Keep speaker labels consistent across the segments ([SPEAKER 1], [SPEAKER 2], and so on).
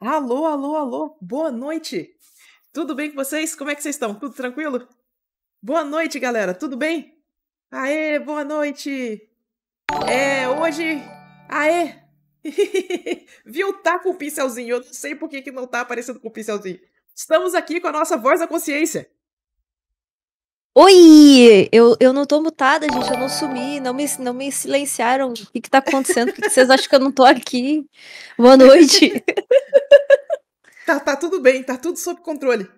[SPEAKER 1] Alô, alô, alô, boa noite. Tudo bem com vocês? Como é que vocês estão? Tudo tranquilo? Boa noite, galera. Tudo bem? Aê, boa noite. Hoje. Aê! Viu? Tá com o pincelzinho. Eu não sei por que que não tá aparecendo com o pincelzinho. Estamos aqui com a nossa voz da consciência.
[SPEAKER 2] Oi! Eu não tô mutada, gente. Eu não sumi. Não me silenciaram. O que tá acontecendo? Por que vocês acham que eu não tô aqui? Boa noite.
[SPEAKER 1] Tá tudo bem, tá tudo sob controle.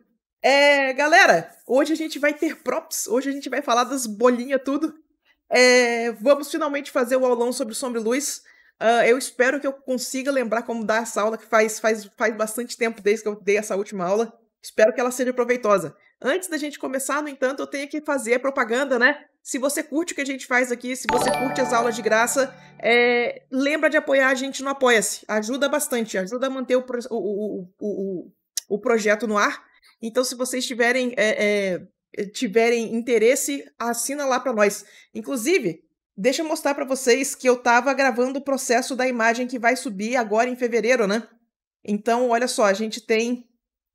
[SPEAKER 1] Galera, hoje a gente vai ter props. Hoje a gente vai falar das bolinhas, tudo. Vamos finalmente fazer o aulão sobre sombra e luz. Eu espero que eu consiga lembrar como dar essa aula, que faz bastante tempo desde que eu dei essa última aula. Espero que ela seja proveitosa. Antes da gente começar, no entanto, eu tenho que fazer a propaganda, né? Se você curte o que a gente faz aqui, se você curte as aulas de graça, lembra de apoiar a gente no Apoia-se. Ajuda bastante, ajuda a manter o projeto no ar. Então, se vocês tiverem interesse, assina lá para nós. Inclusive, deixa eu mostrar para vocês que eu estava gravando o processo da imagem que vai subir agora em fevereiro, né? Então, olha só, a gente tem...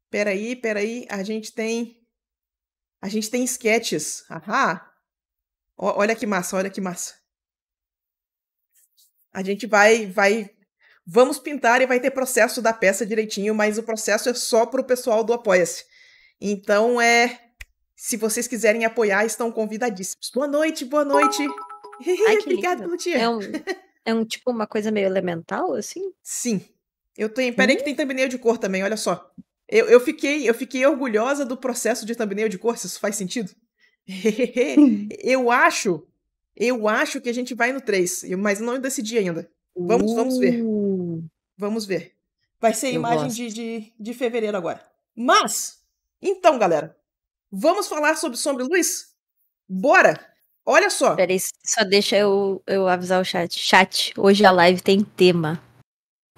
[SPEAKER 1] Peraí, a gente tem sketches. Ahá! Olha que massa, olha que massa. A gente vamos pintar e vai ter processo da peça direitinho, mas o processo é só pro pessoal do Apoia-se. Então, se vocês quiserem apoiar, estão convidadíssimos. Boa noite, boa noite.
[SPEAKER 2] Ai, que
[SPEAKER 1] Obrigado
[SPEAKER 2] lindo.
[SPEAKER 1] pelo tia.
[SPEAKER 2] Tipo uma coisa meio elemental, assim?
[SPEAKER 1] Sim. Peraí que tem thumbnail de cor também, olha só. Eu fiquei orgulhosa do processo de thumbnail de cor, se isso faz sentido. Eu acho que a gente vai no 3, mas não decidi ainda. Vamos ver. Vamos ver. Vai ser a
[SPEAKER 2] Eu
[SPEAKER 1] imagem
[SPEAKER 2] gosto.
[SPEAKER 1] de fevereiro agora. Mas, então, galera, vamos falar sobre sombra e luz? Bora! Olha só.
[SPEAKER 2] Peraí, só deixa eu avisar o chat. Chat, hoje a live tem tema.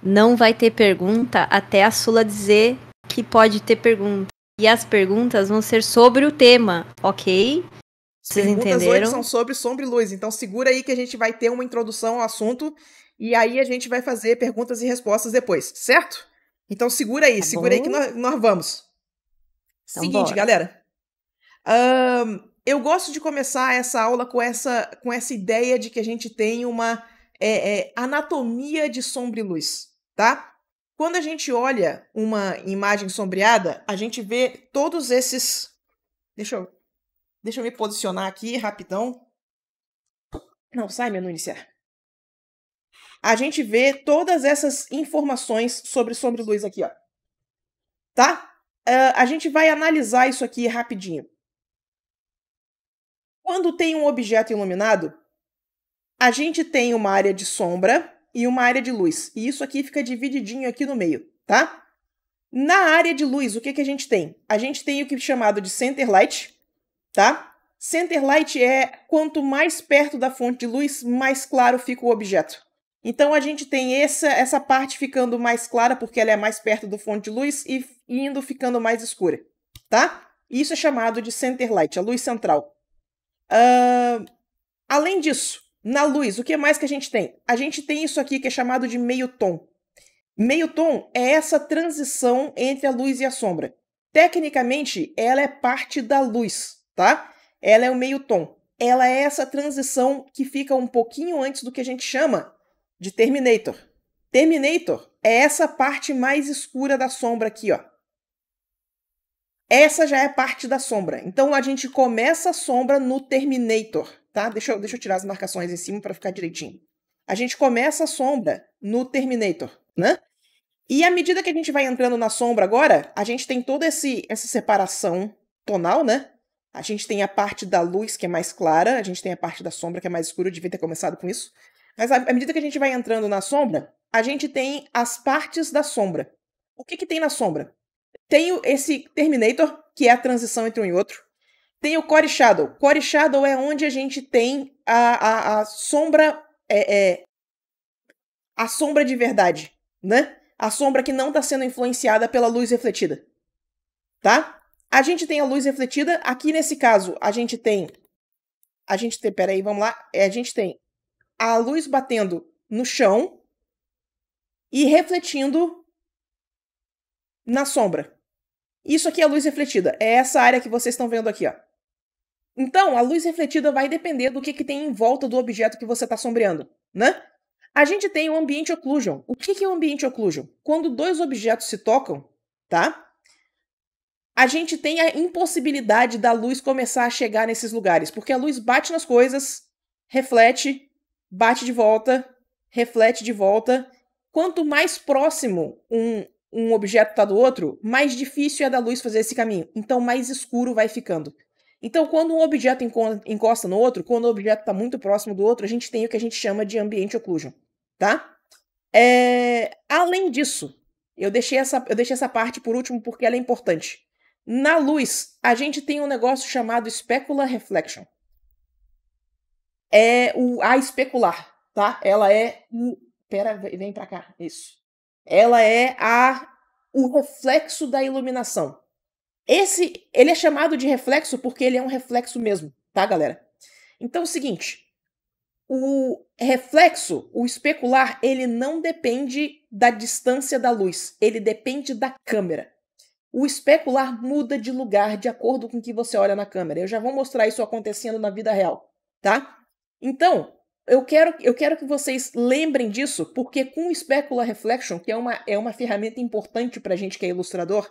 [SPEAKER 2] Não vai ter pergunta até a Sula dizer que pode ter pergunta. E as perguntas vão ser sobre o tema, ok?
[SPEAKER 1] As
[SPEAKER 2] Vocês
[SPEAKER 1] perguntas hoje
[SPEAKER 2] entenderam?
[SPEAKER 1] são sobre sombra e luz, então segura aí que a gente vai ter uma introdução ao assunto e aí a gente vai fazer perguntas e respostas depois, certo? Então segura aí,
[SPEAKER 2] Tá
[SPEAKER 1] segura aí que
[SPEAKER 2] bom?
[SPEAKER 1] nós vamos.
[SPEAKER 2] Então
[SPEAKER 1] Seguinte,
[SPEAKER 2] bora.
[SPEAKER 1] galera. Eu gosto de começar essa aula com essa ideia de que a gente tem uma anatomia de sombra e luz, tá? Quando a gente olha uma imagem sombreada, a gente vê todos esses... Deixa eu me posicionar aqui rapidão. Não, sai, menu iniciar. A gente vê todas essas informações sobre sombra e luz aqui, ó. Tá? A gente vai analisar isso aqui rapidinho. Quando tem um objeto iluminado, a gente tem uma área de sombra e uma área de luz. E isso aqui fica divididinho aqui no meio, tá? Na área de luz, o que a gente tem? A gente tem o que é chamado de center light, tá? Center light é quanto mais perto da fonte de luz, mais claro fica o objeto. Então a gente tem essa parte ficando mais clara porque ela é mais perto da fonte de luz e indo ficando mais escura, tá? Isso é chamado de center light, a luz central. Além disso, na luz, o que mais que a gente tem? A gente tem isso aqui que é chamado de meio tom. Meio tom é essa transição entre a luz e a sombra. Tecnicamente, ela é parte da luz, tá? Ela é o meio tom. Ela é essa transição que fica um pouquinho antes do que a gente chama de terminator. Terminator é essa parte mais escura da sombra aqui, ó. Essa já é parte da sombra. Então a gente começa a sombra no terminator, tá? Deixa eu tirar as marcações em cima para ficar direitinho. A gente começa a sombra no terminator, né? E à medida que a gente vai entrando na sombra agora, a gente tem toda essa separação tonal, né? A gente tem a parte da luz que é mais clara, a gente tem a parte da sombra que é mais escura, eu devia ter começado com isso. Mas à medida que a gente vai entrando na sombra, a gente tem as partes da sombra. O que tem na sombra? Tem esse terminator, que é a transição entre um e outro. Tem o core shadow. Core shadow é onde a gente tem a sombra... a sombra de verdade, né? A sombra que não está sendo influenciada pela luz refletida, tá? A gente tem a luz refletida. Aqui nesse caso, a gente tem... Peraí, vamos lá. A gente tem a luz batendo no chão e refletindo na sombra. Isso aqui é a luz refletida. É essa área que vocês estão vendo aqui, ó. Então, a luz refletida vai depender do que tem em volta do objeto que você está sombreando, né? A gente tem o ambient occlusion. O que é o ambient occlusion? Quando dois objetos se tocam, tá? A gente tem a impossibilidade da luz começar a chegar nesses lugares, porque a luz bate nas coisas, reflete, bate de volta, reflete de volta. Quanto mais próximo um objeto está do outro, mais difícil é da luz fazer esse caminho. Então, mais escuro vai ficando. Então, quando um objeto encosta no outro, quando o objeto está muito próximo do outro, a gente tem o que a gente chama de ambient occlusion, tá? Além disso, eu deixei essa parte por último porque ela é importante. Na luz, a gente tem um negócio chamado specular reflection. A especular, tá? Ela é Pera, vem pra cá. Isso. Ela é o reflexo da iluminação. Ele é chamado de reflexo porque ele é um reflexo mesmo, tá, galera? Então é o seguinte, o reflexo, o especular, ele não depende da distância da luz, ele depende da câmera. O especular muda de lugar de acordo com o que você olha na câmera. Eu já vou mostrar isso acontecendo na vida real, tá? Então, eu quero que vocês lembrem disso, porque com o Specular Reflection, que é uma ferramenta importante pra gente que é ilustrador,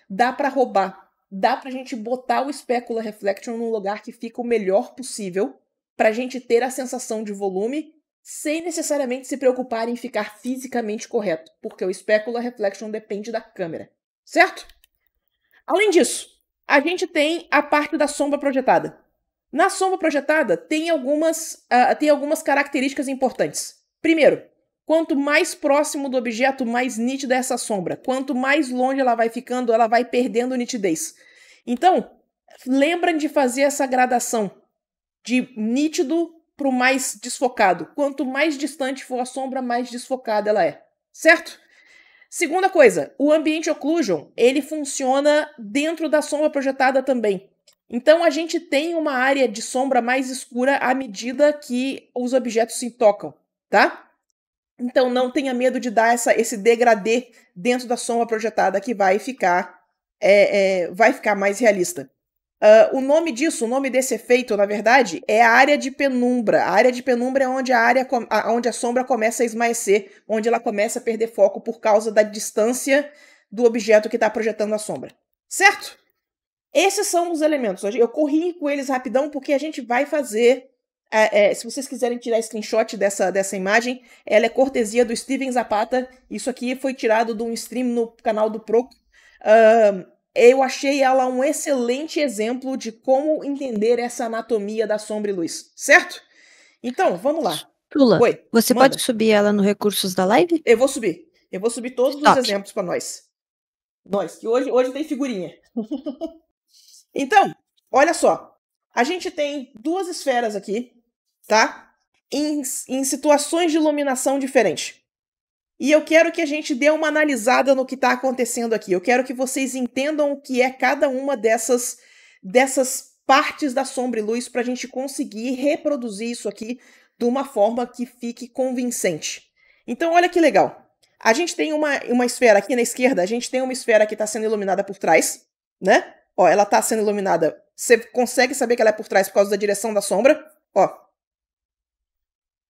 [SPEAKER 1] dá pra roubar. Dá pra gente botar o Specular Reflection num lugar que fica o melhor possível pra gente ter a sensação de volume sem necessariamente se preocupar em ficar fisicamente correto, porque o Specular Reflection depende da câmera, certo? Além disso, a gente tem a parte da sombra projetada. Na sombra projetada, tem algumas características importantes. Primeiro, quanto mais próximo do objeto, mais nítida é essa sombra. Quanto mais longe ela vai ficando, ela vai perdendo nitidez. Então, lembrem de fazer essa gradação de nítido para o mais desfocado. Quanto mais distante for a sombra, mais desfocada ela é. Certo? Segunda coisa, o ambient occlusion, ele funciona dentro da sombra projetada também. Então a gente tem uma área de sombra mais escura à medida que os objetos se tocam, tá? Então não tenha medo de dar esse degradê dentro da sombra projetada que vai ficar mais realista. O nome desse efeito, na verdade, é a área de penumbra. A área de penumbra é onde a sombra começa a esmaecer, onde ela começa a perder foco por causa da distância do objeto que está projetando a sombra. Certo? Esses são os elementos. Eu corri com eles rapidão porque a gente vai fazer... se vocês quiserem tirar screenshot dessa imagem, ela é cortesia do Steven Zapata. Isso aqui foi tirado de um stream no canal do Proco. Eu achei ela um excelente exemplo de como entender essa anatomia da sombra e luz, certo? Então, vamos lá.
[SPEAKER 2] Tula,
[SPEAKER 1] Oi,
[SPEAKER 2] você
[SPEAKER 1] manda.
[SPEAKER 2] pode subir ela no recursos da live?
[SPEAKER 1] Eu vou subir. Eu vou subir todos os exemplos para nós. Que hoje tem figurinha. Então, olha só. A gente tem duas esferas aqui, tá? Em situações de iluminação diferentes. E eu quero que a gente dê uma analisada no que está acontecendo aqui. Eu quero que vocês entendam o que é cada uma dessas partes da sombra e luz para a gente conseguir reproduzir isso aqui de uma forma que fique convincente. Então, olha que legal. A gente tem uma esfera aqui na esquerda, a gente tem uma esfera que está sendo iluminada por trás, né? Ó, ela está sendo iluminada. Você consegue saber que ela é por trás por causa da direção da sombra. Ó.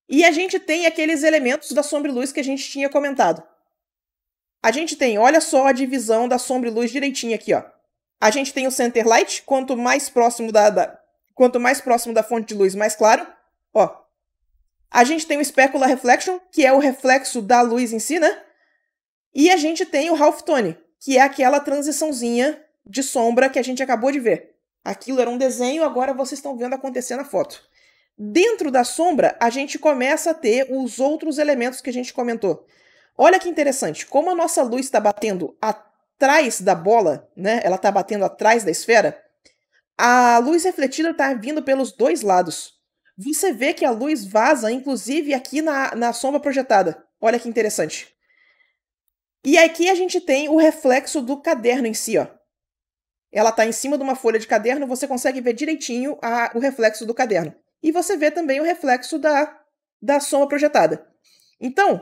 [SPEAKER 1] E a gente tem aqueles elementos da sombra e luz que a gente tinha comentado. A gente tem, olha só a divisão da sombra e luz direitinho aqui, ó. A gente tem o center light, quanto mais próximo da fonte de luz, mais claro. Ó. A gente tem o specular reflection, que é o reflexo da luz em si, né? E a gente tem o halftone, que é aquela transiçãozinha de sombra que a gente acabou de ver. Aquilo era um desenho, agora vocês estão vendo acontecer na foto. Dentro da sombra, a gente começa a ter os outros elementos que a gente comentou. Olha que interessante, como a nossa luz está batendo atrás da bola, né? Ela está batendo atrás da esfera, a luz refletida está vindo pelos dois lados. Você vê que a luz vaza, inclusive aqui na sombra projetada. Olha que interessante. E aqui a gente tem o reflexo do caderno em si, ó. Ela está em cima de uma folha de caderno, você consegue ver direitinho o reflexo do caderno. E você vê também o reflexo da sombra projetada. Então,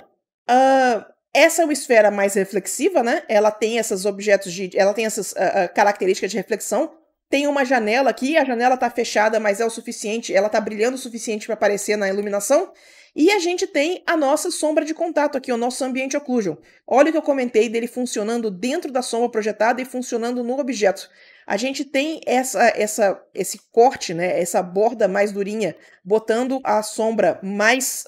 [SPEAKER 1] Essa é uma esfera mais reflexiva, né? Ela tem esses objetos ela tem essas características de reflexão. Tem uma janela aqui, a janela está fechada, mas é o suficiente, ela está brilhando o suficiente para aparecer na iluminação. E a gente tem a nossa sombra de contato aqui, o nosso Ambient Occlusion. Olha o que eu comentei dele funcionando dentro da sombra projetada e funcionando no objeto. A gente tem esse corte, né, essa borda mais durinha, botando a sombra mais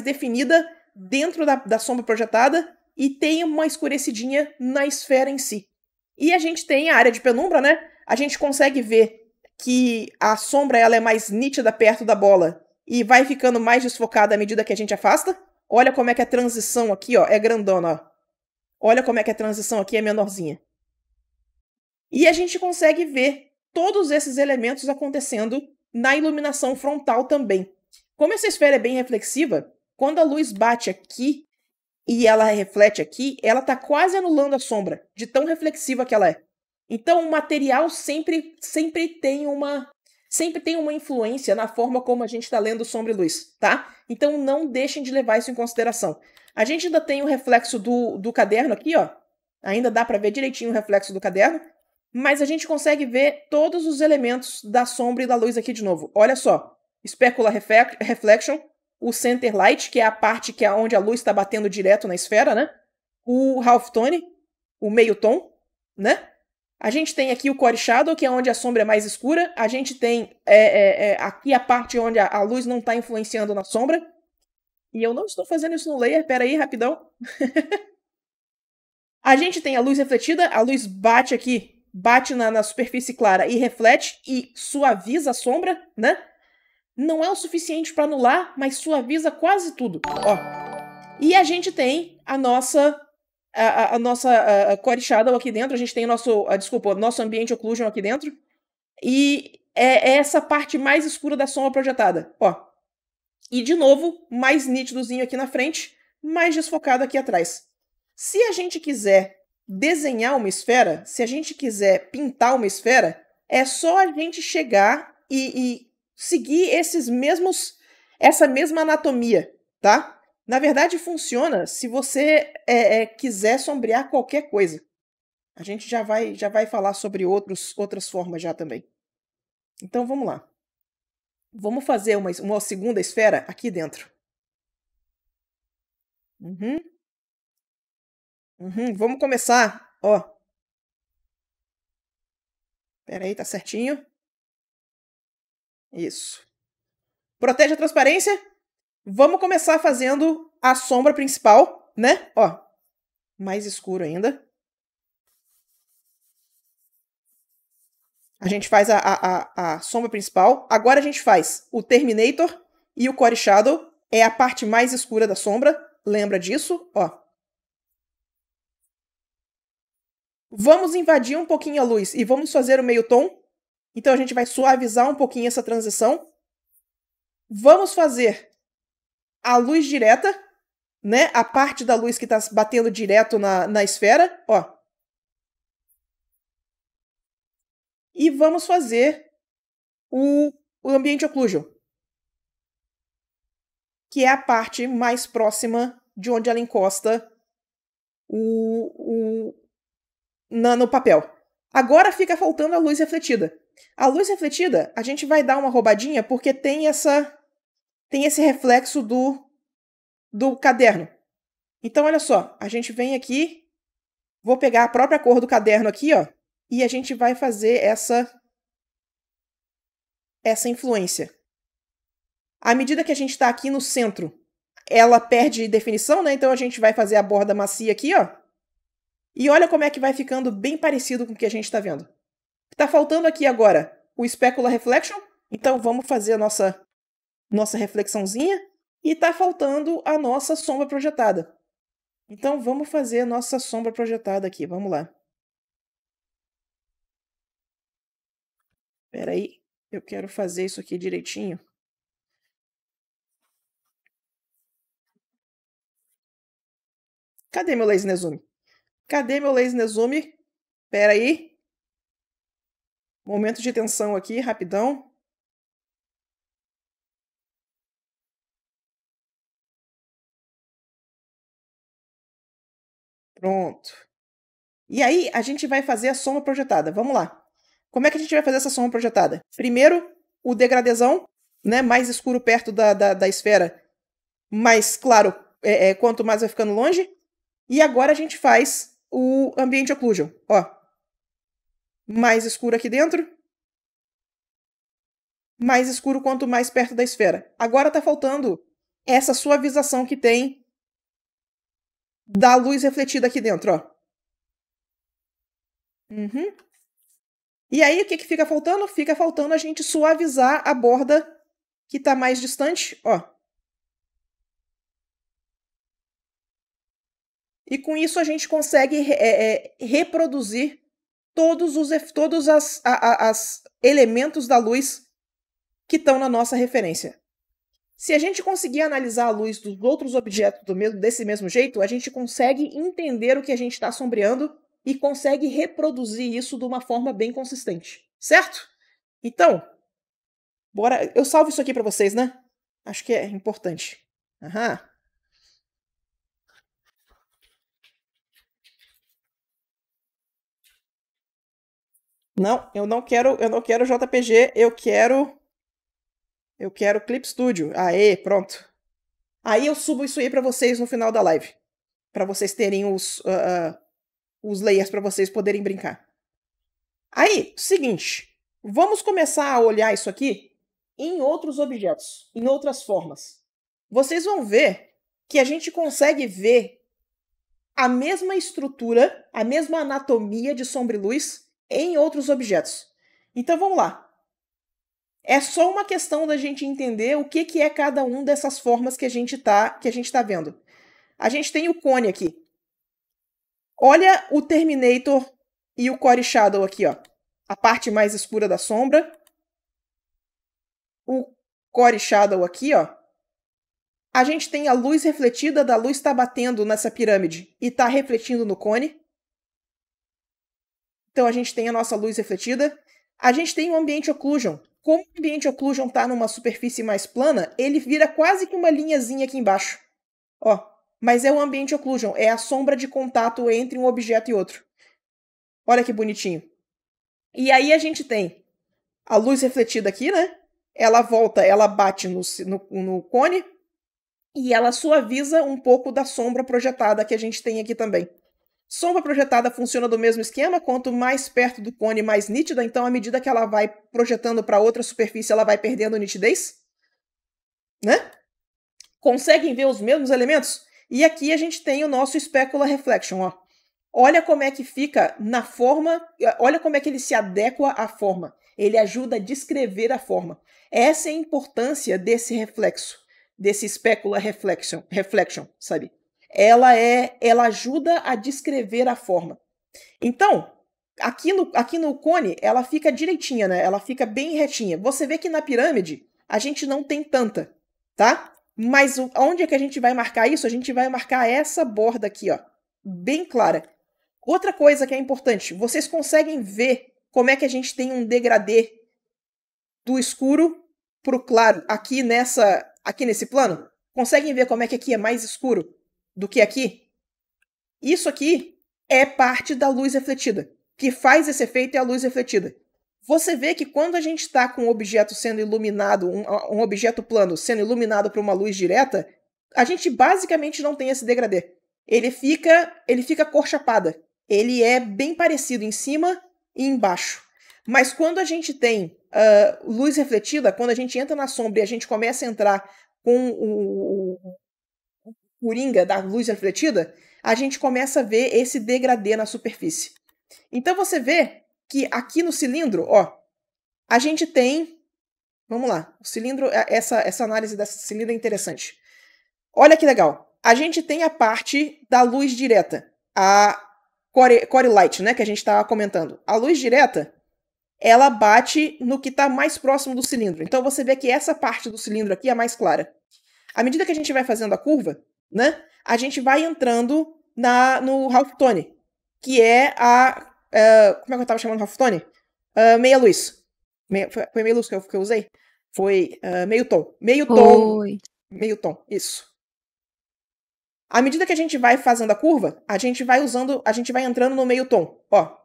[SPEAKER 1] definida dentro da sombra projetada e tem uma escurecidinha na esfera em si. E a gente tem a área de penumbra, né? A gente consegue ver que a sombra ela é mais nítida perto da bola e vai ficando mais desfocada à medida que a gente afasta. Olha como é que a transição aqui, ó, é grandona, ó. Olha como é que a transição aqui é menorzinha. E a gente consegue ver todos esses elementos acontecendo na iluminação frontal também. Como essa esfera é bem reflexiva, quando a luz bate aqui e ela reflete aqui, ela está quase anulando a sombra, de tão reflexiva que ela é. Então o material sempre tem uma influência na forma como a gente está lendo sombra e luz, tá? Então não deixem de levar isso em consideração. A gente ainda tem o reflexo do caderno aqui, ó. Ainda dá para ver direitinho o reflexo do caderno, mas a gente consegue ver todos os elementos da sombra e da luz aqui de novo. Olha só, Specular Reflection, o Center Light, que é a parte que é onde a luz está batendo direto na esfera, né? O Half Tone, o meio tom, né? A gente tem aqui o Core Shadow, que é onde a sombra é mais escura. A gente tem aqui a parte onde a luz não está influenciando na sombra. E eu não estou fazendo isso no layer, peraí, rapidão. A gente tem a luz refletida, a luz bate aqui, bate na superfície clara e reflete e suaviza a sombra, né? Não é o suficiente para anular, mas suaviza quase tudo, ó. E a gente tem a nossa Core Shadow aqui dentro, a gente tem nosso Ambient Occlusion aqui dentro, e é essa parte mais escura da sombra projetada, ó. E de novo, mais nítidozinho aqui na frente, mais desfocado aqui atrás. Se a gente quiser desenhar uma esfera, se a gente quiser pintar uma esfera, é só a gente chegar e seguir essa mesma anatomia, tá? Na verdade, funciona se você quiser sombrear qualquer coisa. A gente já vai falar sobre outras formas já também. Então, vamos lá. Vamos fazer uma segunda esfera aqui dentro. Vamos começar, ó. Pera aí, tá certinho. Isso. Protege a transparência. Vamos começar fazendo a sombra principal, né? Ó, mais escuro ainda. A gente faz a sombra principal. Agora a gente faz o Terminator e o Core Shadow. É a parte mais escura da sombra. Lembra disso? Ó. Vamos invadir um pouquinho a luz e vamos fazer o meio tom. Então a gente vai suavizar um pouquinho essa transição. Vamos fazer a luz direta, né? A parte da luz que está batendo direto na esfera, ó. E vamos fazer o Ambient Occlusion, que é a parte mais próxima de onde ela encosta no papel. Agora fica faltando a luz refletida. A luz refletida, a gente vai dar uma roubadinha porque tem esse reflexo do caderno. Então, olha só, a gente vem aqui, vou pegar a própria cor do caderno aqui, ó, e a gente vai fazer essa influência. À medida que a gente está aqui no centro, ela perde definição, né? Então a gente vai fazer a borda macia aqui, ó. E olha como é que vai ficando bem parecido com o que a gente está vendo. Está faltando aqui agora o Specular Reflection. Então vamos fazer a nossa reflexãozinha. E está faltando a nossa sombra projetada. Então vamos fazer a nossa sombra projetada aqui. Vamos lá. Espera aí, eu quero fazer isso aqui direitinho. Cadê meu Lazy Nezumi? Cadê meu Lazy Nezumi? Espera aí. Momento de tensão aqui, rapidão. Pronto. E aí, a gente vai fazer a sombra projetada. Vamos lá. Como é que a gente vai fazer essa sombra projetada? Primeiro, o degradezão, né? Mais escuro perto da esfera, mais claro quanto mais vai ficando longe. E agora a gente faz o Ambient Occlusion. Ó. Mais escuro aqui dentro. Mais escuro quanto mais perto da esfera. Agora tá faltando essa suavização que tem da luz refletida aqui dentro, ó. Uhum. E aí, o que fica faltando? Fica faltando a gente suavizar a borda que tá mais distante, ó. E com isso a gente consegue reproduzir todos os elementos da luz que estão na nossa referência. Se a gente conseguir analisar a luz dos outros objetos desse mesmo jeito, a gente consegue entender o que a gente está sombreando e consegue reproduzir isso de uma forma bem consistente. Certo? Então, bora. Eu salvo isso aqui para vocês, né? Acho que é importante. Aham. Não, eu não quero JPG, eu quero Clip Studio. Aê, pronto. Aí eu subo isso aí para vocês no final da live, para vocês terem os layers para vocês poderem brincar. Aí, seguinte, vamos começar a olhar isso aqui em outros objetos, em outras formas. Vocês vão ver que a gente consegue ver a mesma estrutura, a mesma anatomia de sombra e luz em outros objetos. Então vamos lá. É só uma questão da gente entender o que é cada uma dessas formas que a gente tá vendo. A gente tem o cone aqui. Olha o Terminator e o Core Shadow aqui, ó. A parte mais escura da sombra. O Core Shadow aqui, ó. A gente tem a luz refletida, da luz tá batendo nessa pirâmide e tá refletindo no cone. Então a gente tem a nossa luz refletida. A gente tem o Ambient Occlusion. Como o Ambient Occlusion tá numa superfície mais plana, ele vira quase que uma linhazinha aqui embaixo. Ó, mas é o Ambient Occlusion, é a sombra de contato entre um objeto e outro. Olha que bonitinho. E aí a gente tem a luz refletida aqui, né? Ela volta, ela bate no cone e ela suaviza um pouco da sombra projetada que a gente tem aqui também. Sombra projetada funciona do mesmo esquema, quanto mais perto do cone, mais nítida, então à medida que ela vai projetando para outra superfície, ela vai perdendo nitidez. Né? Conseguem ver os mesmos elementos? E aqui a gente tem o nosso Specular Reflection, ó. Olha como é que fica na forma, olha como é que ele se adequa à forma. Ele ajuda a descrever a forma. Essa é a importância desse reflexo, desse Specular Reflection, sabe? Ela ajuda a descrever a forma. Então, aqui no cone, ela fica direitinha, né? Ela fica bem retinha. Você vê que na pirâmide, a gente não tem tanta, tá? Mas onde é que a gente vai marcar isso? A gente vai marcar essa borda aqui, ó. Bem clara. Outra coisa que é importante, vocês conseguem ver como é que a gente tem um degradê do escuro pro claro aqui nesse plano? Conseguem ver como é que aqui é mais escuro do que aqui? Isso aqui é parte da luz refletida. O que faz esse efeito é a luz refletida. Você vê que quando a gente está com um objeto sendo iluminado, um objeto plano sendo iluminado por uma luz direta, a gente basicamente não tem esse degradê. Ele fica cor chapada. Ele é bem parecido em cima e embaixo. Mas quando a gente tem luz refletida, quando a gente entra na sombra e a gente começa a entrar com o coringa da luz refletida, a gente começa a ver esse degradê na superfície. Então você vê que aqui no cilindro, ó, a gente tem... Vamos lá, o cilindro, essa análise desse cilindro é interessante. Olha que legal. A gente tem a parte da luz direta, a core light, né, que a gente estava comentando. A luz direta, ela bate no que está mais próximo do cilindro. Então você vê que essa parte do cilindro aqui é mais clara. À medida que a gente vai fazendo a curva, né, a gente vai entrando no halftone, que é como é que eu estava chamando o halftone? Meia luz. Foi meia luz que eu usei? Foi meio tom. Meio tom, isso. À medida que a gente vai fazendo a curva, a gente vai entrando no meio tom, ó.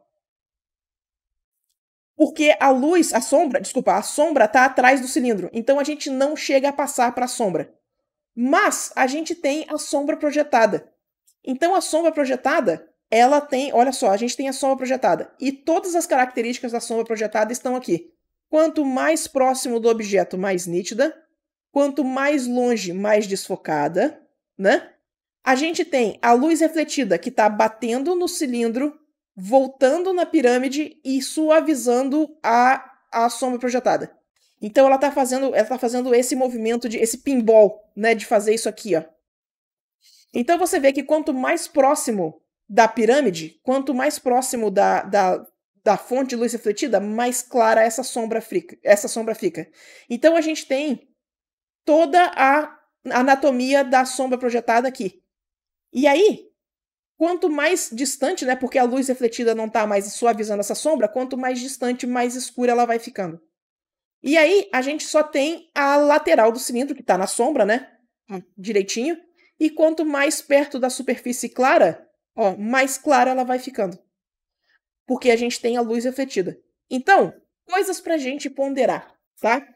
[SPEAKER 1] Porque a sombra tá atrás do cilindro, então a gente não chega a passar para a sombra. Mas a gente tem a sombra projetada. Então a sombra projetada, ela tem, olha só, a gente tem a sombra projetada e todas as características da sombra projetada estão aqui. Quanto mais próximo do objeto, mais nítida. Quanto mais longe, mais desfocada, né? A gente tem a luz refletida que está batendo no cilindro, voltando na pirâmide e suavizando a sombra projetada. Então ela está fazendo esse movimento, esse pinball, né, de fazer isso aqui, ó. Então você vê que quanto mais próximo da pirâmide, quanto mais próximo da fonte de luz refletida, mais clara essa sombra fica. Então a gente tem toda a anatomia da sombra projetada aqui. E aí, quanto mais distante, né, porque a luz refletida não está mais suavizando essa sombra, quanto mais distante, mais escura ela vai ficando. E aí, a gente só tem a lateral do cilindro, que está na sombra, né, direitinho, e quanto mais perto da superfície clara, ó, mais clara ela vai ficando. Porque a gente tem a luz refletida. Então, coisas pra gente ponderar, tá?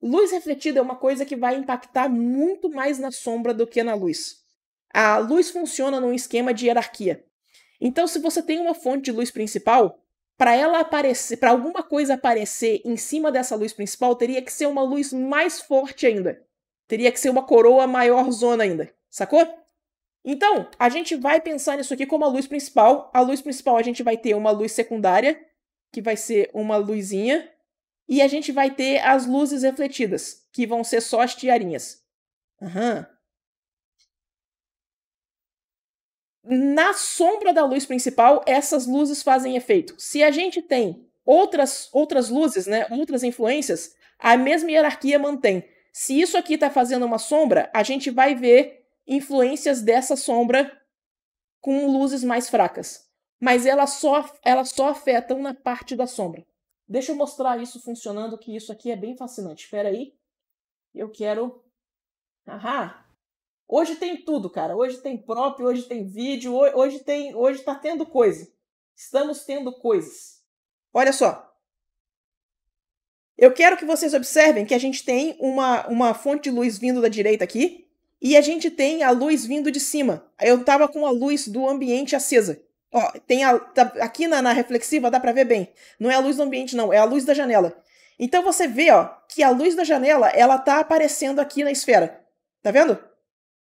[SPEAKER 1] Luz refletida é uma coisa que vai impactar muito mais na sombra do que na luz. A luz funciona num esquema de hierarquia. Então, se você tem uma fonte de luz principal, para ela aparecer, para alguma coisa aparecer em cima dessa luz principal, teria que ser uma luz mais forte ainda. Teria que ser uma coroa maior zona ainda. Sacou? Então, a gente vai pensar nisso aqui como a luz principal. A luz principal a gente vai ter uma luz secundária, que vai ser uma luzinha. E a gente vai ter as luzes refletidas, que vão ser só as tiarinhas. Na sombra da luz principal, essas luzes fazem efeito. Se a gente tem outras luzes, né, outras influências, a mesma hierarquia mantém. Se isso aqui está fazendo uma sombra, a gente vai ver influências dessa sombra com luzes mais fracas. Mas elas só afetam na parte da sombra. Deixa eu mostrar isso funcionando, que isso aqui é bem fascinante. Espera aí. Eu quero... Hoje tem tudo, cara. Hoje tem prop, hoje tem vídeo, hoje tá tendo coisa. Estamos tendo coisas. Olha só. Eu quero que vocês observem que a gente tem uma fonte de luz vindo da direita aqui e a gente tem a luz vindo de cima. Eu tava com a luz do ambiente acesa. Ó, tem aqui na reflexiva dá pra ver bem. Não é a luz do ambiente, não. É a luz da janela. Então você vê, ó, que a luz da janela, ela tá aparecendo aqui na esfera. Tá vendo?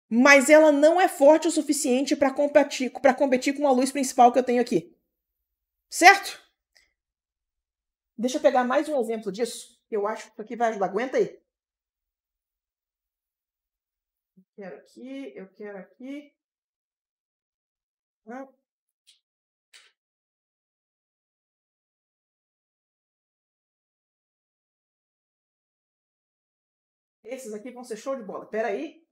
[SPEAKER 1] Mas ela não é forte o suficiente para competir com a luz principal que eu tenho aqui. Certo? Deixa eu pegar mais um exemplo disso. Eu acho que isso aqui vai ajudar. Aguenta aí. Eu quero aqui. Esses aqui vão ser show de bola. Espera aí.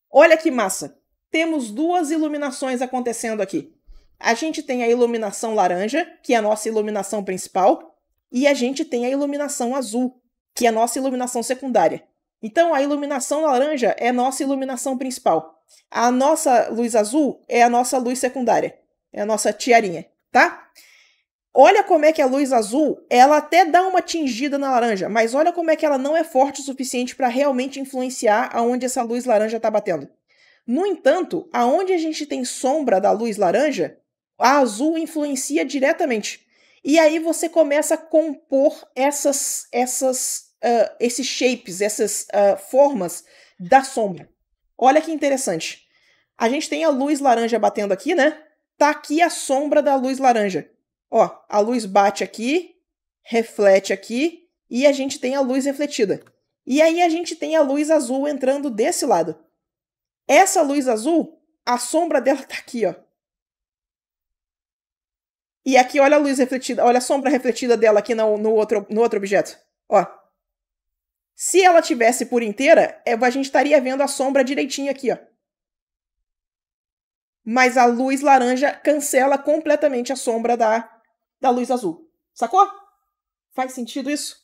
[SPEAKER 1] Olha que massa. Temos duas iluminações acontecendo aqui. A gente tem a iluminação laranja, que é a nossa iluminação principal, e a gente tem a iluminação azul, que é a nossa iluminação secundária. Então, a iluminação laranja é a nossa iluminação principal. A nossa luz azul é a nossa luz secundária. É a nossa tiarinha, tá? Olha como é que a luz azul, ela até dá uma tingida na laranja, mas olha como é que ela não é forte o suficiente para realmente influenciar aonde essa luz laranja está batendo. No entanto, aonde a gente tem sombra da luz laranja, a azul influencia diretamente. E aí você começa a compor esses shapes, essas formas da sombra. Olha que interessante. A gente tem a luz laranja batendo aqui, né? Tá aqui a sombra da luz laranja. Ó, a luz bate aqui, reflete aqui, e a gente tem a luz refletida. E aí a gente tem a luz azul entrando desse lado. Essa luz azul, a sombra dela tá aqui, ó. E aqui, olha a luz refletida, olha a sombra refletida dela aqui no outro objeto. Ó. Se ela tivesse por inteira, a gente estaria vendo a sombra direitinho aqui, ó. Mas a luz laranja cancela completamente a sombra da luz azul. Sacou? Faz sentido isso?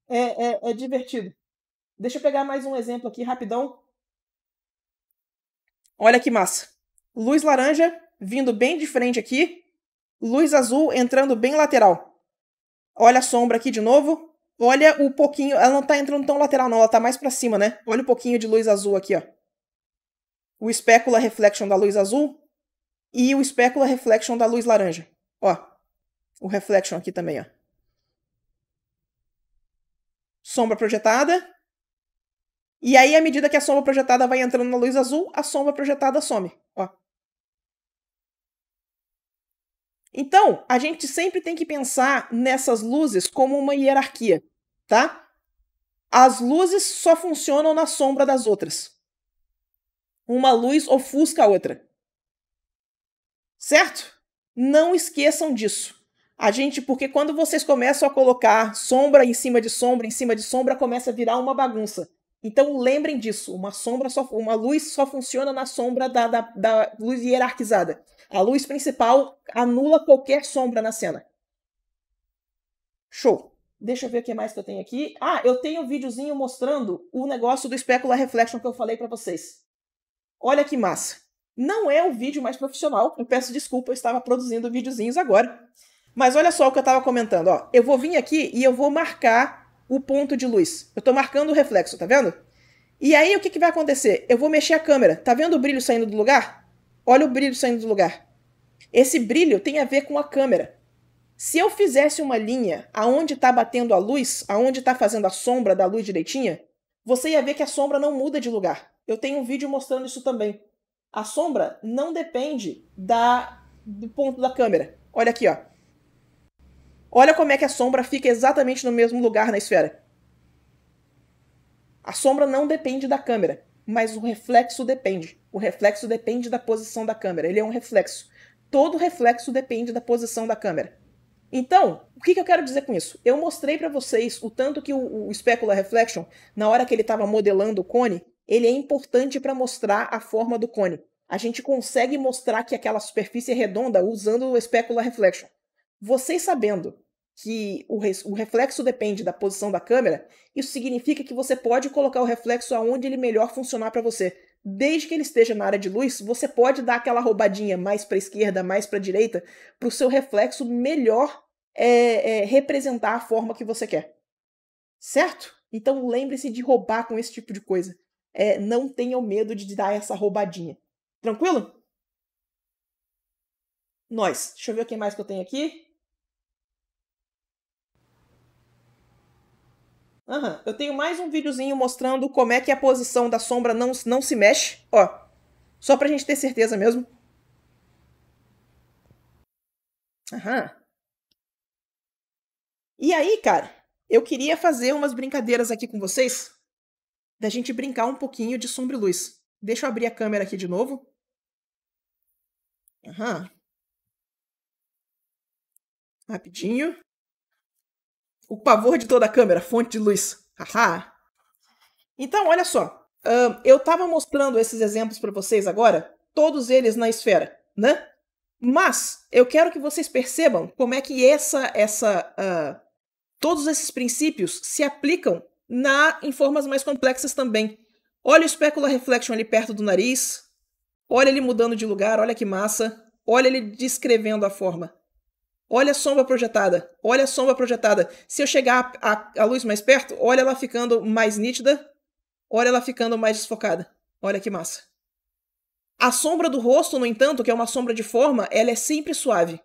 [SPEAKER 1] É divertido. Deixa eu pegar mais um exemplo aqui, rapidão. Olha que massa. Luz laranja vindo bem de frente aqui. Luz azul entrando bem lateral. Olha a sombra aqui de novo. Olha o pouquinho... Ela não tá entrando tão lateral não, ela tá mais pra cima, né? Olha o pouquinho de luz azul aqui, ó. O specular reflection da luz azul e o specular reflection da luz laranja. Ó, o reflection aqui também, ó. Sombra projetada. E aí, à medida que a sombra projetada vai entrando na luz azul, a sombra projetada some, ó. Então, a gente sempre tem que pensar nessas luzes como uma hierarquia, tá? As luzes só funcionam na sombra das outras. Uma luz ofusca a outra. Certo? Não esqueçam disso. Porque quando vocês começam a colocar sombra em cima de sombra, começa a virar uma bagunça. Então lembrem disso. Uma luz só funciona na sombra da luz hierarquizada. A luz principal anula qualquer sombra na cena. Show. Deixa eu ver o que mais que eu tenho aqui. Ah, eu tenho um videozinho mostrando o negócio do specular reflection que eu falei para vocês. Olha que massa. Não é o vídeo mais profissional. Eu peço desculpa, eu estava produzindo videozinhos agora. Mas olha só o que eu estava comentando. Ó. Eu vou vir aqui e eu vou marcar o ponto de luz. Eu estou marcando o reflexo, tá vendo? E aí o que vai acontecer? Eu vou mexer a câmera. Tá vendo o brilho saindo do lugar? Olha o brilho saindo do lugar. Esse brilho tem a ver com a câmera. Se eu fizesse uma linha aonde está batendo a luz, aonde está fazendo a sombra da luz direitinha, você ia ver que a sombra não muda de lugar. Eu tenho um vídeo mostrando isso também. A sombra não depende do ponto da câmera. Olha aqui, ó. Olha como é que a sombra fica exatamente no mesmo lugar na esfera. A sombra não depende da câmera, mas o reflexo depende. O reflexo depende da posição da câmera. Ele é um reflexo. Todo reflexo depende da posição da câmera. Então, o que eu quero dizer com isso? Eu mostrei para vocês o tanto que o specular reflection, na hora que ele estava modelando o cone, ele é importante para mostrar a forma do cone. A gente consegue mostrar que aquela superfície é redonda usando o specular reflection. Vocês sabendo que o reflexo depende da posição da câmera, isso significa que você pode colocar o reflexo aonde ele melhor funcionar para você. Desde que ele esteja na área de luz, você pode dar aquela roubadinha mais para a esquerda, mais para a direita, para o seu reflexo melhor representar a forma que você quer. Certo? Então lembre-se de roubar com esse tipo de coisa. Não tenham medo de dar essa roubadinha. Tranquilo? Deixa eu ver o que mais que eu tenho aqui. Eu tenho mais um videozinho mostrando como é que a posição da sombra não se mexe. Ó, só pra gente ter certeza mesmo. E aí, cara, eu queria fazer umas brincadeiras aqui com vocês, da gente brincar um pouquinho de sombra e luz. Deixa eu abrir a câmera aqui de novo. Rapidinho. O pavor de toda a câmera, fonte de luz. Então, olha só. Eu estava mostrando esses exemplos para vocês agora, todos eles na esfera, né? Mas eu quero que vocês percebam como é que todos esses princípios se aplicam em formas mais complexas também. Olha o specular reflection ali perto do nariz. Olha ele mudando de lugar, olha que massa. Olha ele descrevendo a forma. Olha a sombra projetada. Olha a sombra projetada. Se eu chegar a luz mais perto, olha ela ficando mais nítida. Olha ela ficando mais desfocada. Olha que massa. A sombra do rosto, no entanto, que é uma sombra de forma, ela é sempre suave.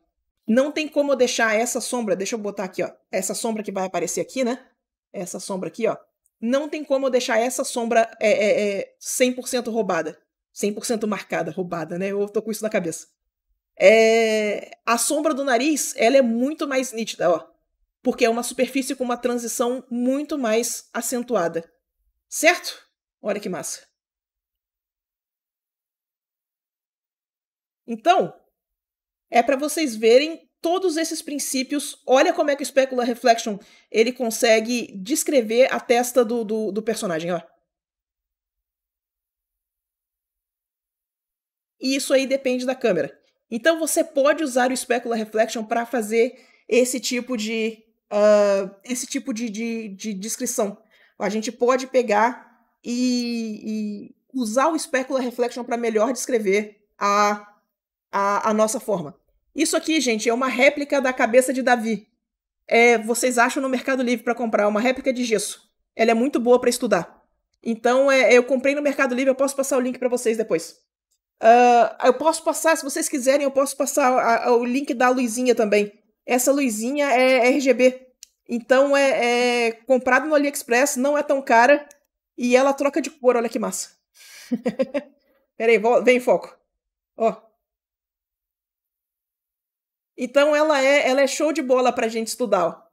[SPEAKER 1] Não tem como eu deixar essa sombra... Deixa eu botar aqui, ó. Essa sombra que vai aparecer aqui, né? Essa sombra aqui, ó. Não tem como eu deixar essa sombra 100% roubada. 100% marcada, roubada, né? Eu tô com isso na cabeça. A sombra do nariz, ela é muito mais nítida, ó. Porque é uma superfície com uma transição muito mais acentuada. Certo? Olha que massa. Então, é para vocês verem todos esses princípios. Olha como é que o specular reflection ele consegue descrever a testa do personagem, ó. E isso aí depende da câmera. Então você pode usar o specular reflection para fazer esse tipo de descrição. A gente pode pegar e usar o Specular Reflection para melhor descrever a nossa forma. Isso aqui, gente, é uma réplica da cabeça de Davi. Vocês acham no Mercado Livre para comprar uma réplica de gesso. Ela é muito boa para estudar. Então, eu comprei no Mercado Livre, eu posso passar o link para vocês depois. Eu posso passar, se vocês quiserem, eu posso passar o link da luzinha também. Essa luzinha é RGB. Então, é comprado no AliExpress, não é tão cara. E ela troca de cor, olha que massa. Peraí, vem em foco. Ó. Então, ela é show de bola pra gente estudar, ó.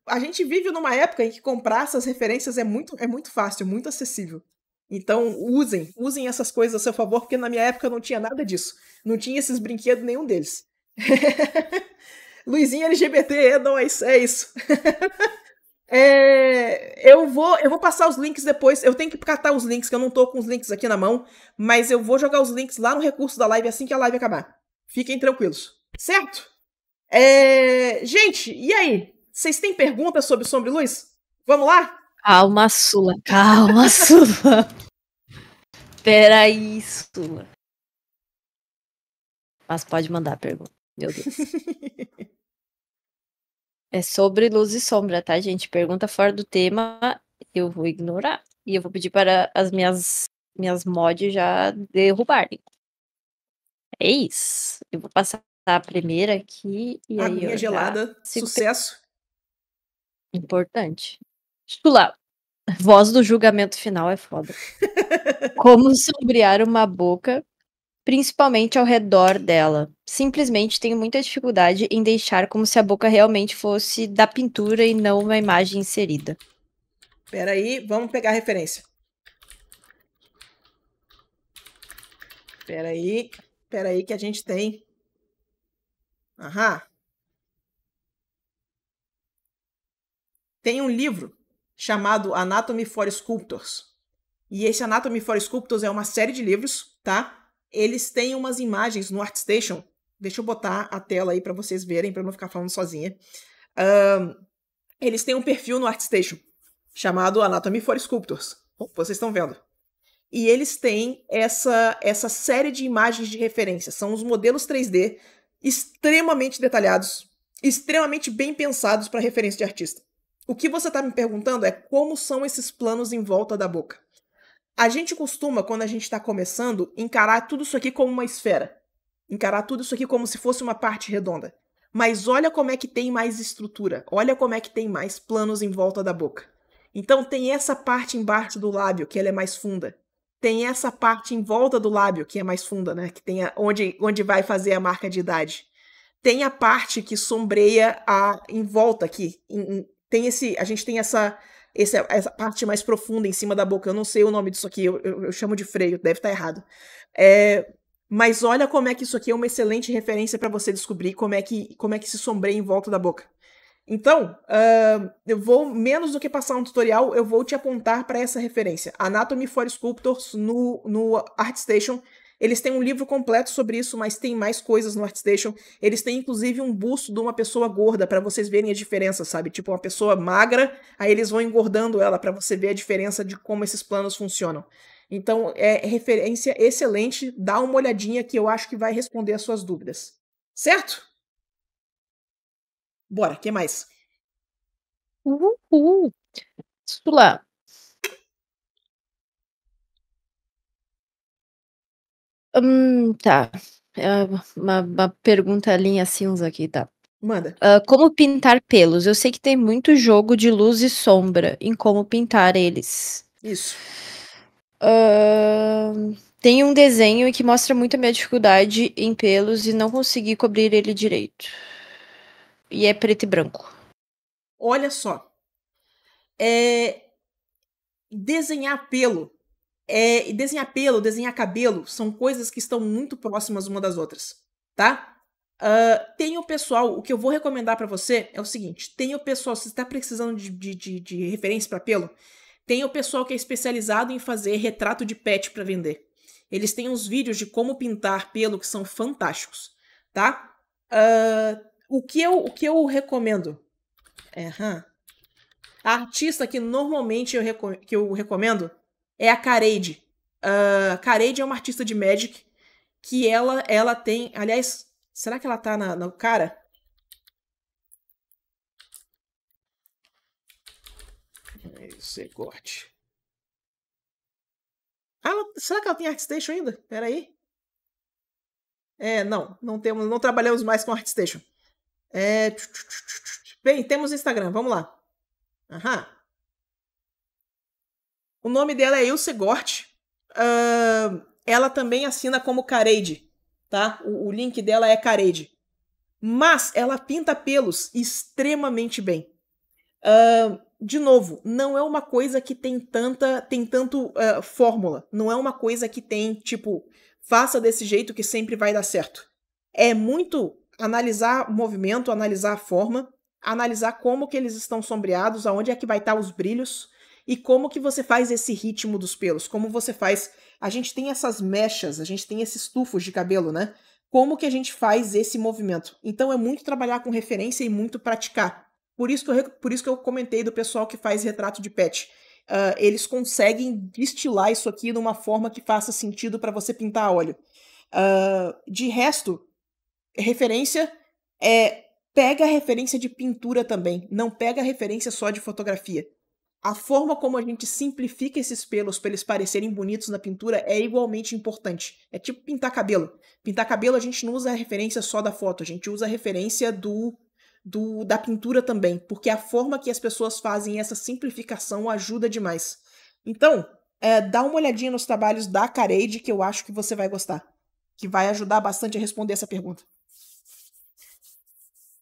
[SPEAKER 1] A gente vive numa época em que comprar essas referências é muito fácil, muito acessível. Então, usem essas coisas a seu favor, porque na minha época não tinha nada disso. Não tinha esses brinquedos, nenhum deles. Luizinha LGBT, é nóis, é isso. Eu vou passar os links depois. Eu tenho que catar os links, que eu não tô com os links aqui na mão. Mas eu vou jogar os links lá no recurso da live assim que a live acabar. Fiquem tranquilos. Certo? Gente, e aí? Vocês têm perguntas sobre Sombra e Luz? Vamos lá?
[SPEAKER 2] Calma, Sula. Calma, Sula. Peraí, Sula. Mas pode mandar a pergunta. Meu Deus. É sobre luz e sombra, tá, gente? Pergunta fora do tema, eu vou ignorar. E eu vou pedir para as minhas mods já derrubarem. É isso. Eu vou passar a primeira aqui. E aí
[SPEAKER 1] Aguinha gelada, sucesso.
[SPEAKER 2] Importante. Sula, voz do julgamento final é foda. Como sombrear uma boca, principalmente ao redor dela. Simplesmente tenho muita dificuldade em deixar como se a boca realmente fosse da pintura e não uma imagem inserida.
[SPEAKER 1] Peraí, vamos pegar a referência. Peraí que a gente tem. Aham. Tem um livro chamado Anatomy for Sculptors. E esse Anatomy for Sculptors é uma série de livros, tá? Eles têm umas imagens no ArtStation. Deixa eu botar a tela aí para vocês verem, para não ficar falando sozinha. Eles têm um perfil no ArtStation chamado Anatomy for Sculptors. Vocês estão vendo. E eles têm essa série de imagens de referência. São os modelos 3D extremamente detalhados, extremamente bem pensados para referência de artista. O que você está me perguntando é como são esses planos em volta da boca. A gente costuma, quando a gente está começando, encarar tudo isso aqui como uma esfera. Encarar tudo isso aqui como se fosse uma parte redonda. Mas olha como é que tem mais estrutura. Olha como é que tem mais planos em volta da boca. Então tem essa parte embaixo do lábio, que ela é mais funda. Tem essa parte em volta do lábio, que é mais funda, né? Que tem onde vai fazer a marca de idade. Tem a parte que sombreia em volta aqui. A gente tem essa parte mais profunda em cima da boca. Eu não sei o nome disso aqui, eu chamo de freio, deve estar errado. Mas olha como é que isso aqui é uma excelente referência para você descobrir como é que se sombreia em volta da boca. Então, eu vou, menos do que passar um tutorial, eu vou te apontar para essa referência. Anatomy for Sculptors no ArtStation. Eles têm um livro completo sobre isso, mas tem mais coisas no ArtStation. Eles têm, inclusive, um busto de uma pessoa gorda, para vocês verem a diferença, sabe? Tipo, uma pessoa magra, aí eles vão engordando ela, para você ver a diferença de como esses planos funcionam. Então, é referência excelente. Dá uma olhadinha que eu acho que vai responder as suas dúvidas. Certo? Bora, o que mais?
[SPEAKER 2] Sula. Tá. Uma pergunta linha cinza aqui, tá?
[SPEAKER 1] Manda.
[SPEAKER 2] Como pintar pelos? Eu sei que tem muito jogo de luz e sombra em como pintar eles.
[SPEAKER 1] Isso.
[SPEAKER 2] Tem um desenho que mostra muito a minha dificuldade em pelos e não consegui cobrir ele direito. E é preto e branco.
[SPEAKER 1] Olha só. Desenhar pelo, desenhar cabelo são coisas que estão muito próximas uma das outras, tá? Tem o pessoal, o que eu vou recomendar para você é o seguinte, tem o pessoal, se você está precisando de referência para pelo, tem o pessoal que é especializado em fazer retrato de pet para vender. Eles têm uns vídeos de como pintar pelo que são fantásticos, tá? O que eu recomendo? A artista que normalmente eu recomendo é a Kareid. Kareid é uma artista de Magic que ela tem... Aliás, será que ela tá no cara? Esse corte. Será que ela tem ArtStation ainda? Pera aí. Não temos, não trabalhamos mais com ArtStation. Bem, temos Instagram, vamos lá. O nome dela é Ilse Gort. Ela também assina como Kareid, tá? O link dela é Kareid. Mas ela pinta pelos extremamente bem. De novo, não é uma coisa que tem tanto fórmula. Não é uma coisa que tem, tipo, faça desse jeito que sempre vai dar certo. É muito analisar o movimento, analisar a forma, analisar como que eles estão sombreados, aonde é que vai estar os brilhos, e como que você faz esse ritmo dos pelos, como você faz... A gente tem essas mechas, a gente tem esses tufos de cabelo, né? Como que a gente faz esse movimento? Então é muito trabalhar com referência e muito praticar. Por isso que eu comentei do pessoal que faz retrato de pet. Eles conseguem destilar isso aqui numa forma que faça sentido para você pintar a óleo. De resto, referência pega a referência de pintura também. Não pega a referência só de fotografia. A forma como a gente simplifica esses pelos para eles parecerem bonitos na pintura é igualmente importante. É tipo pintar cabelo. Pintar cabelo a gente não usa a referência só da foto, a gente usa a referência da pintura também, porque a forma que as pessoas fazem essa simplificação ajuda demais. Então, dá uma olhadinha nos trabalhos da Kareid, que eu acho que você vai gostar. Que vai ajudar bastante a responder essa pergunta.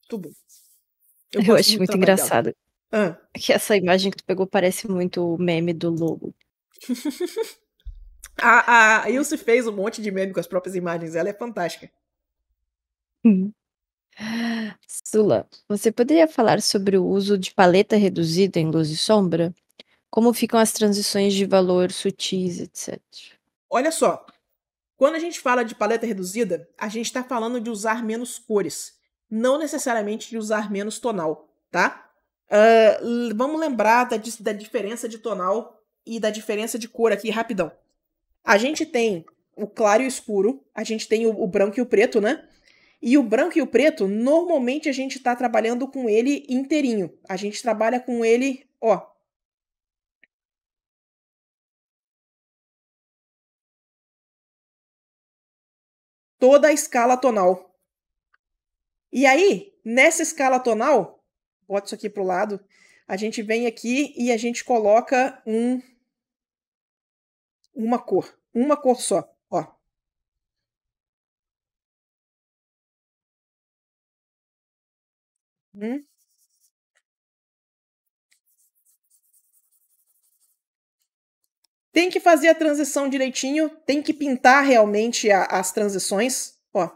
[SPEAKER 1] Tudo bom.
[SPEAKER 2] Eu acho muito engraçado. Que essa imagem que tu pegou parece muito o meme do lobo.
[SPEAKER 1] A Ilse fez um monte de meme com as próprias imagens. Ela é fantástica.
[SPEAKER 2] Sula, você poderia falar sobre o uso de paleta reduzida em luz e sombra? Como ficam as transições de valor sutis, etc.
[SPEAKER 1] Olha só. Quando a gente fala de paleta reduzida, a gente está falando de usar menos cores. Não necessariamente de usar menos tonal, tá? Vamos lembrar da diferença de tonal e da diferença de cor aqui, rapidão. A gente tem o claro e o escuro, a gente tem o branco e o preto, né? E o branco e o preto, normalmente a gente tá trabalhando com ele inteirinho. A gente trabalha com ele, ó. Toda a escala tonal. E aí, nessa escala tonal, bota isso aqui pro lado, a gente vem aqui e a gente coloca uma cor só, ó. Tem que fazer a transição direitinho, tem que pintar realmente as transições, ó.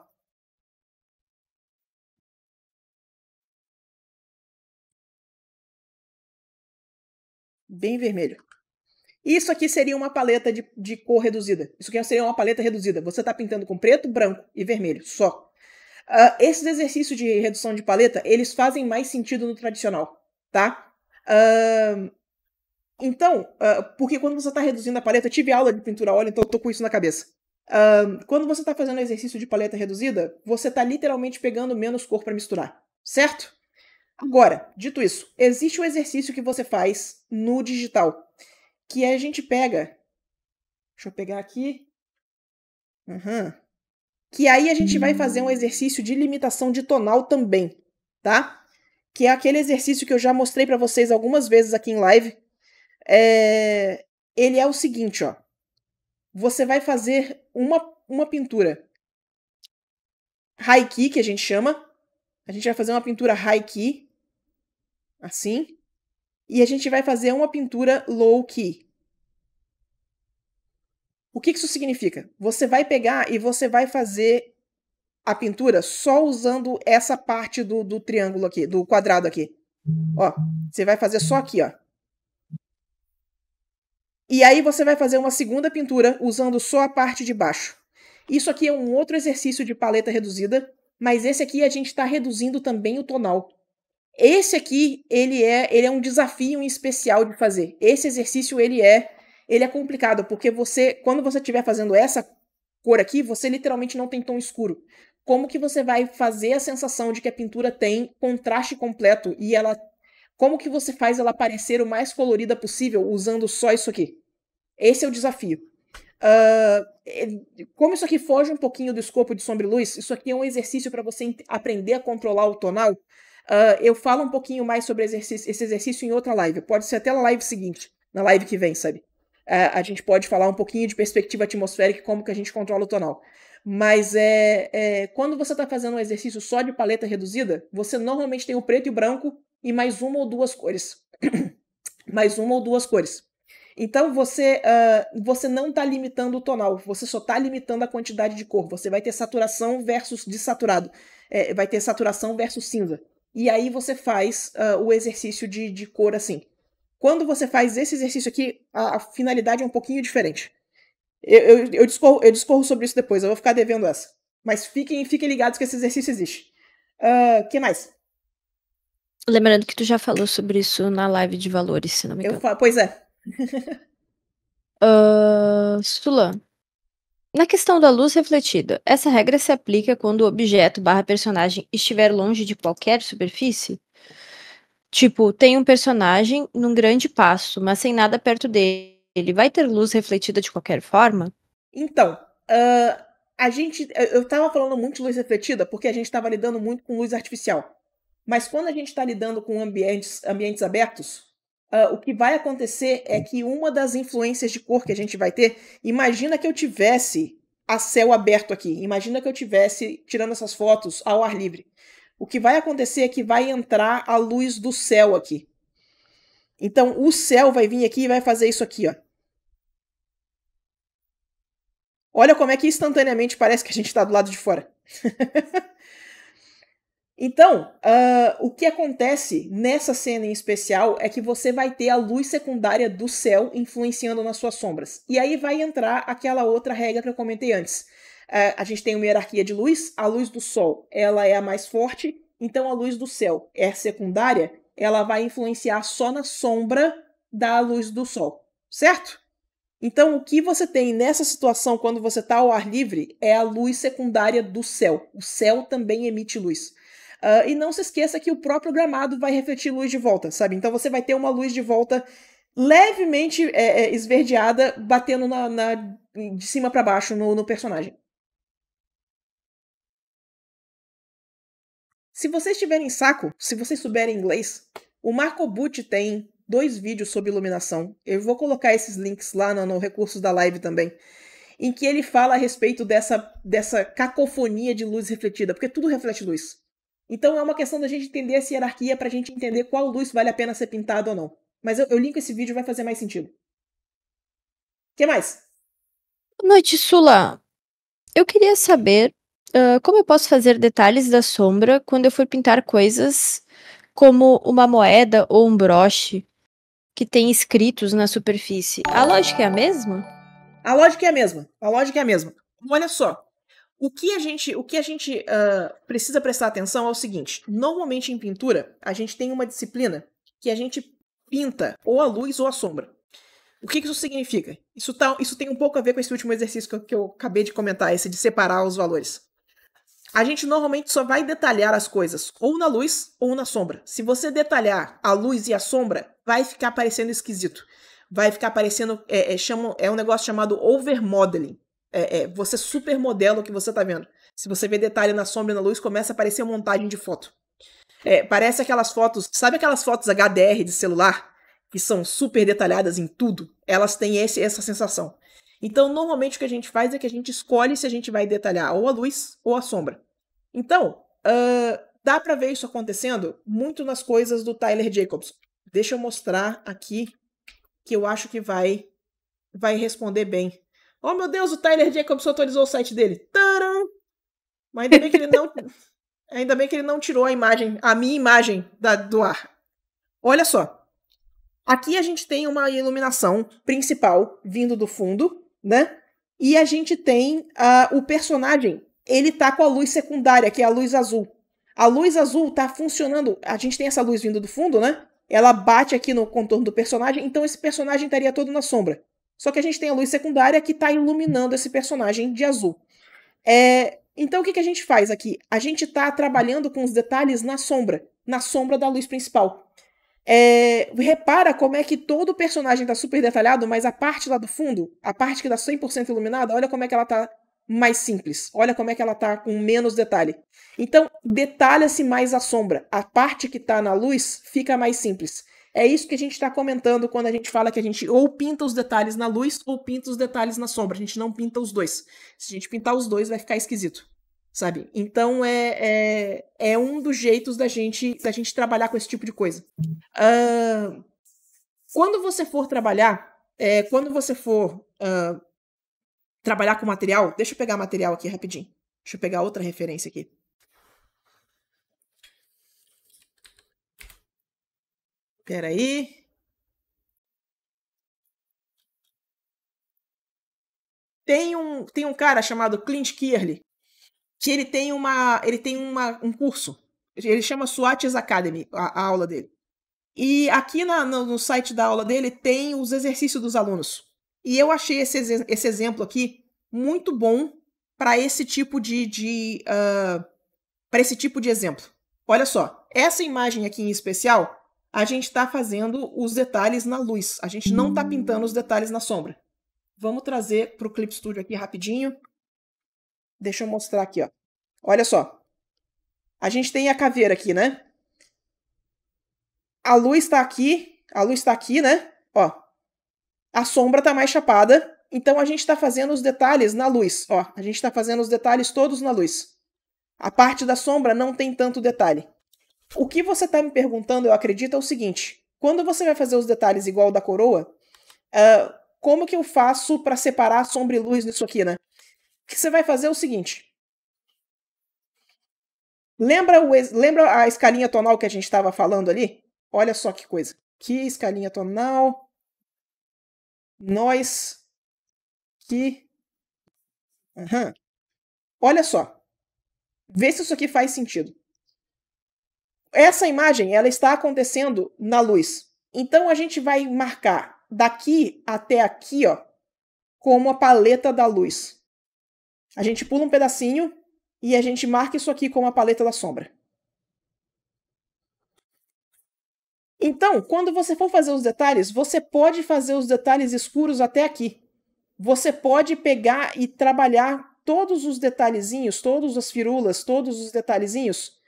[SPEAKER 1] Bem vermelho. Isso aqui seria uma paleta de cor reduzida. Isso aqui seria uma paleta reduzida. Você está pintando com preto, branco e vermelho, só. Esses exercícios de redução de paleta, eles fazem mais sentido no tradicional, tá? Então, porque quando você está reduzindo a paleta, eu tive aula de pintura a óleo, então eu tô com isso na cabeça. Quando você está fazendo exercício de paleta reduzida, você está literalmente pegando menos cor para misturar, certo? Agora, dito isso, existe um exercício que você faz no digital, que a gente pega... Deixa eu pegar aqui. Que aí a gente vai fazer um exercício de limitação de tonal também, tá? Que é aquele exercício que eu já mostrei para vocês algumas vezes aqui em live. Ele é o seguinte, ó. Você vai fazer uma pintura high key, que a gente chama. A gente vai fazer uma pintura high key, assim. E a gente vai fazer uma pintura low key. O que isso significa? Você vai pegar e você vai fazer a pintura só usando essa parte do triângulo aqui, do quadrado aqui. Ó, você vai fazer só aqui, ó. E aí você vai fazer uma segunda pintura usando só a parte de baixo. Isso aqui é um outro exercício de paleta reduzida mas esse aqui a gente está reduzindo também o tonal. Esse aqui, ele é um desafio em especial de fazer. Esse exercício, ele é complicado, porque quando você estiver fazendo essa cor aqui, você literalmente não tem tom escuro. Como que você vai fazer a sensação de que a pintura tem contraste completo e como que você faz ela parecer o mais colorida possível usando só isso aqui? Esse é o desafio. Como isso aqui foge um pouquinho do escopo de sombra e luz, isso aqui é um exercício para você aprender a controlar o tonal. Eu falo um pouquinho mais sobre esse exercício em outra live. Pode ser até na live seguinte, na live que vem, sabe? A gente pode falar um pouquinho de perspectiva atmosférica e como que a gente controla o tonal. Mas quando você está fazendo um exercício só de paleta reduzida, você normalmente tem o preto e o branco e mais uma ou duas cores. Mais uma ou duas cores. Então você não está limitando o tonal, você só está limitando a quantidade de cor. Você vai ter saturação versus desaturado. Vai ter saturação versus cinza. E aí você faz o exercício de cor assim. Quando você faz esse exercício aqui, a finalidade é um pouquinho diferente. Eu discorro sobre isso depois, eu vou ficar devendo essa. Mas fiquem ligados que esse exercício existe. O que mais?
[SPEAKER 2] Lembrando que tu já falou sobre isso na live de valores, se não me engano.
[SPEAKER 1] Pois é.
[SPEAKER 2] Sula, na questão da luz refletida, essa regra se aplica quando o objeto / personagem estiver longe de qualquer superfície? Tipo, tem um personagem num grande passo, mas sem nada perto dele. Ele vai ter luz refletida de qualquer forma?
[SPEAKER 1] Então, eu tava falando muito de luz refletida porque a gente estava lidando muito com luz artificial. Mas quando a gente está lidando com ambientes abertos, o que vai acontecer é que uma das influências de cor que a gente vai ter, imagina que eu tivesse a céu aberto aqui, imagina que eu tivesse tirando essas fotos ao ar livre. O que vai acontecer é que vai entrar a luz do céu aqui. Então o céu vai vir aqui e vai fazer isso aqui, ó. Olha como é que instantaneamente parece que a gente está do lado de fora. Então, o que acontece nessa cena em especial é que você vai ter a luz secundária do céu influenciando nas suas sombras. E aí vai entrar aquela outra regra que eu comentei antes. A gente tem uma hierarquia de luz, a luz do sol ela é a mais forte, então a luz do céu é secundária, ela vai influenciar só na sombra da luz do sol, certo? Então, o que você tem nessa situação quando você está ao ar livre é a luz secundária do céu. O céu também emite luz. E não se esqueça que o próprio gramado vai refletir luz de volta, sabe? Então você vai ter uma luz de volta levemente esverdeada, batendo de cima para baixo no personagem. Se vocês tiverem saco, se vocês souberem inglês, o Marco Bucci tem 2 vídeos sobre iluminação. Eu vou colocar esses links lá no recursos da live também, em que ele fala a respeito dessa cacofonia de luz refletida, porque tudo reflete luz. Então é uma questão da gente entender essa hierarquia pra gente entender qual luz vale a pena ser pintada ou não. Mas eu linko esse vídeo, vai fazer mais sentido. O que mais?
[SPEAKER 2] Boa noite, Sula. Eu queria saber como eu posso fazer detalhes da sombra quando eu for pintar coisas como uma moeda ou um broche que tem escritos na superfície. A lógica é a mesma?
[SPEAKER 1] A lógica é a mesma. Olha só. O que a gente precisa prestar atenção é o seguinte. Normalmente em pintura, a gente tem uma disciplina que a gente pinta ou a luz ou a sombra. O que isso significa? Isso tem um pouco a ver com esse último exercício que eu acabei de comentar, esse de separar os valores. A gente normalmente só vai detalhar as coisas ou na luz ou na sombra. Se você detalhar a luz e a sombra, vai ficar parecendo esquisito. Vai ficar parecendo... É um negócio chamado overmodeling. Você supermodela o que você tá vendo. Se você vê detalhe na sombra e na luz, começa a parecer montagem de foto. Parece aquelas fotos... Sabe aquelas fotos HDR de celular? Que são super detalhadas em tudo? Elas têm essa sensação. Então, normalmente o que a gente faz é que a gente escolhe se a gente vai detalhar ou a luz ou a sombra. Então, dá pra ver isso acontecendo muito nas coisas do Tyler Jacobs. Deixa eu mostrar aqui que eu acho que vai responder bem. Oh, meu Deus, o Tyler Jacobs atualizou o site dele. Tcharam! Mas ainda bem que ele não tirou a minha imagem do ar. Olha só. Aqui a gente tem uma iluminação principal vindo do fundo, né? E a gente tem o personagem ele tá com a luz secundária, que é a luz azul. A luz azul tá funcionando, a gente tem essa luz vindo do fundo, né? Ela bate aqui no contorno do personagem, então esse personagem estaria todo na sombra. Só que a gente tem a luz secundária que tá iluminando esse personagem de azul. Então o que a gente faz aqui? A gente tá trabalhando com os detalhes na sombra da luz principal. Repara como é que todo o personagem tá super detalhado, mas a parte lá do fundo, a parte que tá 100% iluminada, olha como é que ela tá mais simples. Olha como é que ela tá com menos detalhe. Então, detalha-se mais a sombra. A parte que tá na luz fica mais simples. É isso que a gente está comentando quando a gente fala que a gente ou pinta os detalhes na luz ou pinta os detalhes na sombra. A gente não pinta os dois. Se a gente pintar os dois, vai ficar esquisito. Sabe? Então é um dos jeitos da gente trabalhar com esse tipo de coisa. Quando você for trabalhar, trabalhar com material, deixa eu pegar material aqui rapidinho. Deixa eu pegar outra referência aqui. Espera aí. Tem um cara chamado Clint Kearley, que ele tem um curso. Ele chama SWATs Academy, a aula dele. E aqui no site da aula dele tem os exercícios dos alunos. E eu achei esse exemplo aqui muito bom para esse tipo de exemplo. Olha só, essa imagem aqui em especial, a gente está fazendo os detalhes na luz. A gente não está pintando os detalhes na sombra. Vamos trazer para o Clip Studio aqui rapidinho. Deixa eu mostrar aqui, ó. Olha só. A gente tem a caveira aqui, né? A luz está aqui, né? Ó. A sombra está mais chapada. Então a gente está fazendo os detalhes na luz. Ó, a gente está fazendo os detalhes todos na luz. A parte da sombra não tem tanto detalhe. O que você está me perguntando, eu acredito, é o seguinte. Quando você vai fazer os detalhes igual o da coroa, como que eu faço para separar sombra e luz nisso aqui, né? O que você vai fazer é o seguinte. Lembra a escalinha tonal que a gente estava falando ali? Olha só que coisa. Que escalinha tonal. Noise. Que. Olha só. Vê se isso aqui faz sentido. Essa imagem, ela está acontecendo na luz. Então a gente vai marcar daqui até aqui, ó, como a paleta da luz. A gente pula um pedacinho e a gente marca isso aqui como a paleta da sombra. Então, quando você for fazer os detalhes, você pode fazer os detalhes escuros até aqui. Você pode pegar e trabalhar todos os detalhezinhos, todas as firulas, todos os detalhezinhos,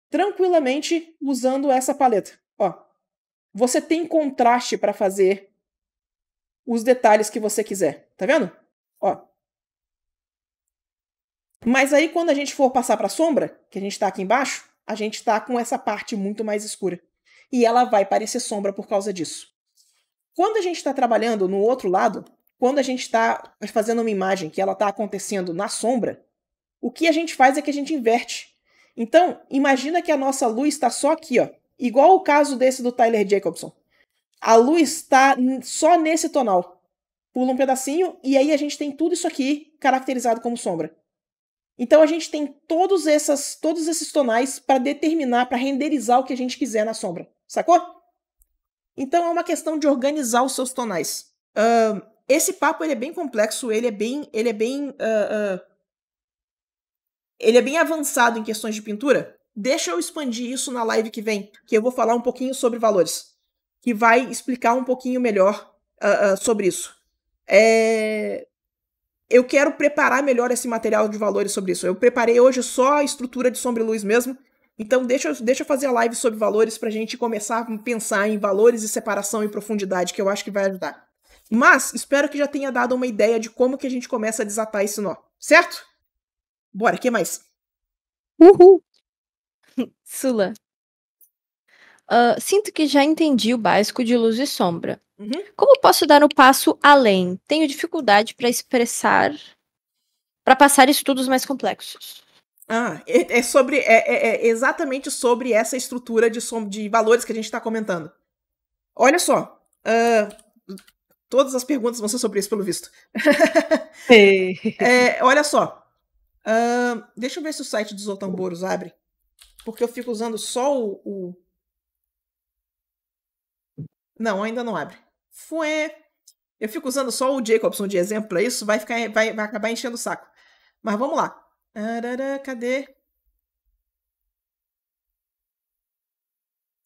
[SPEAKER 1] tranquilamente usando essa paleta. Ó, você tem contraste para fazer os detalhes que você quiser. Tá vendo? Ó. Mas aí, quando a gente for passar para a sombra, que a gente está aqui embaixo, a gente está com essa parte muito mais escura. E ela vai parecer sombra por causa disso. Quando a gente está trabalhando no outro lado, quando a gente está fazendo uma imagem que ela está acontecendo na sombra, o que a gente faz é que a gente inverte. Então, imagina que a nossa luz está só aqui, ó, igual o caso desse do Tyler Jacobson. A luz está só nesse tonal. Pula um pedacinho e aí a gente tem tudo isso aqui caracterizado como sombra. Então a gente tem todos esses tonais para determinar, para renderizar o que a gente quiser na sombra. Sacou? Então é uma questão de organizar os seus tonais. Esse papo ele é bem complexo, ele é bem avançado em questões de pintura. Deixa eu expandir isso na live que vem, que eu vou falar um pouquinho sobre valores, que vai explicar um pouquinho melhor sobre isso. Eu quero preparar melhor esse material de valores sobre isso. Eu preparei hoje só a estrutura de sombra e luz mesmo. Então deixa eu fazer a live sobre valores pra gente começar a pensar em valores e separação e profundidade, que eu acho que vai ajudar. Mas espero que já tenha dado uma ideia de como que a gente começa a desatar esse nó. Certo? Bora, o que mais?
[SPEAKER 2] Uhul! Sula. Sinto que já entendi o básico de luz e sombra.
[SPEAKER 1] Uhum.
[SPEAKER 2] Como posso dar um passo além? Tenho dificuldade para passar estudos mais complexos.
[SPEAKER 1] É exatamente sobre essa estrutura de valores que a gente está comentando. Olha só. Todas as perguntas vão ser sobre isso, pelo visto. Olha só. Deixa eu ver se o site dos Otamboros abre. Porque eu fico usando só o... Não, ainda não abre. Eu fico usando só o Jacobson de exemplo para isso, vai acabar enchendo o saco. Mas vamos lá. Cadê?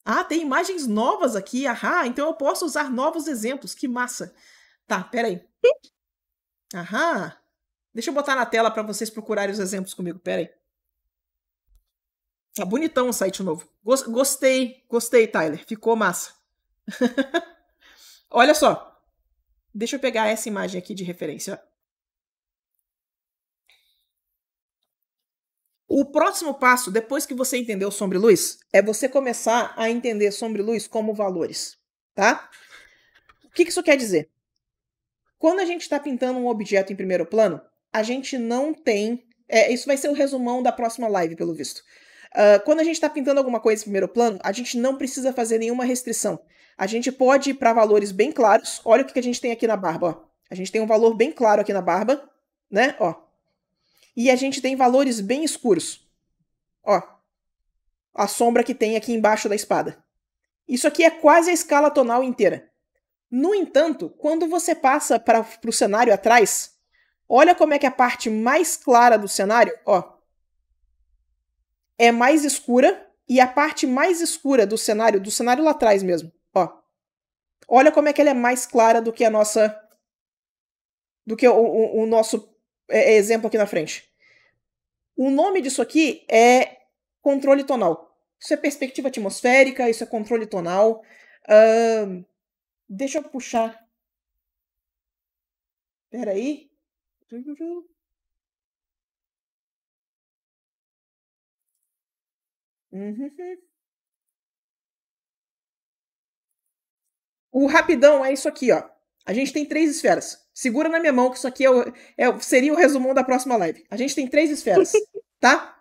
[SPEAKER 1] Ah, tem imagens novas aqui. Aham, então eu posso usar novos exemplos. Que massa. Tá, peraí. Aham. Deixa eu botar na tela para vocês procurarem os exemplos comigo. Peraí. Tá bonitão o site novo. Gostei, Tyler. Ficou massa. Olha só. Deixa eu pegar essa imagem aqui de referência. O próximo passo, depois que você entendeu sombra e luz, é você começar a entender sombra e luz como valores, tá? O que isso quer dizer? Quando a gente está pintando um objeto em primeiro plano, a gente não tem... isso vai ser o resumão da próxima live, pelo visto. Quando a gente está pintando alguma coisa em primeiro plano, a gente não precisa fazer nenhuma restrição. A gente pode ir para valores bem claros. Olha o que a gente tem aqui na barba. Ó. A gente tem um valor bem claro aqui na barba, né? Ó. E a gente tem valores bem escuros. Ó. A sombra que tem aqui embaixo da espada. Isso aqui é quase a escala tonal inteira. No entanto, quando você passa para o cenário atrás, olha como é que a parte mais clara do cenário, ó, é mais escura, e a parte mais escura do cenário lá atrás mesmo, ó. Olha como é que ela é mais clara do que a nossa... do que o nosso exemplo aqui na frente. O nome disso aqui é controle tonal. Isso é perspectiva atmosférica, isso é controle tonal. Deixa eu puxar. Espera aí. O rapidão é isso aqui, ó. A gente tem 3 esferas. Segura na minha mão que isso aqui seria o resumão da próxima live. A gente tem 3 esferas, tá?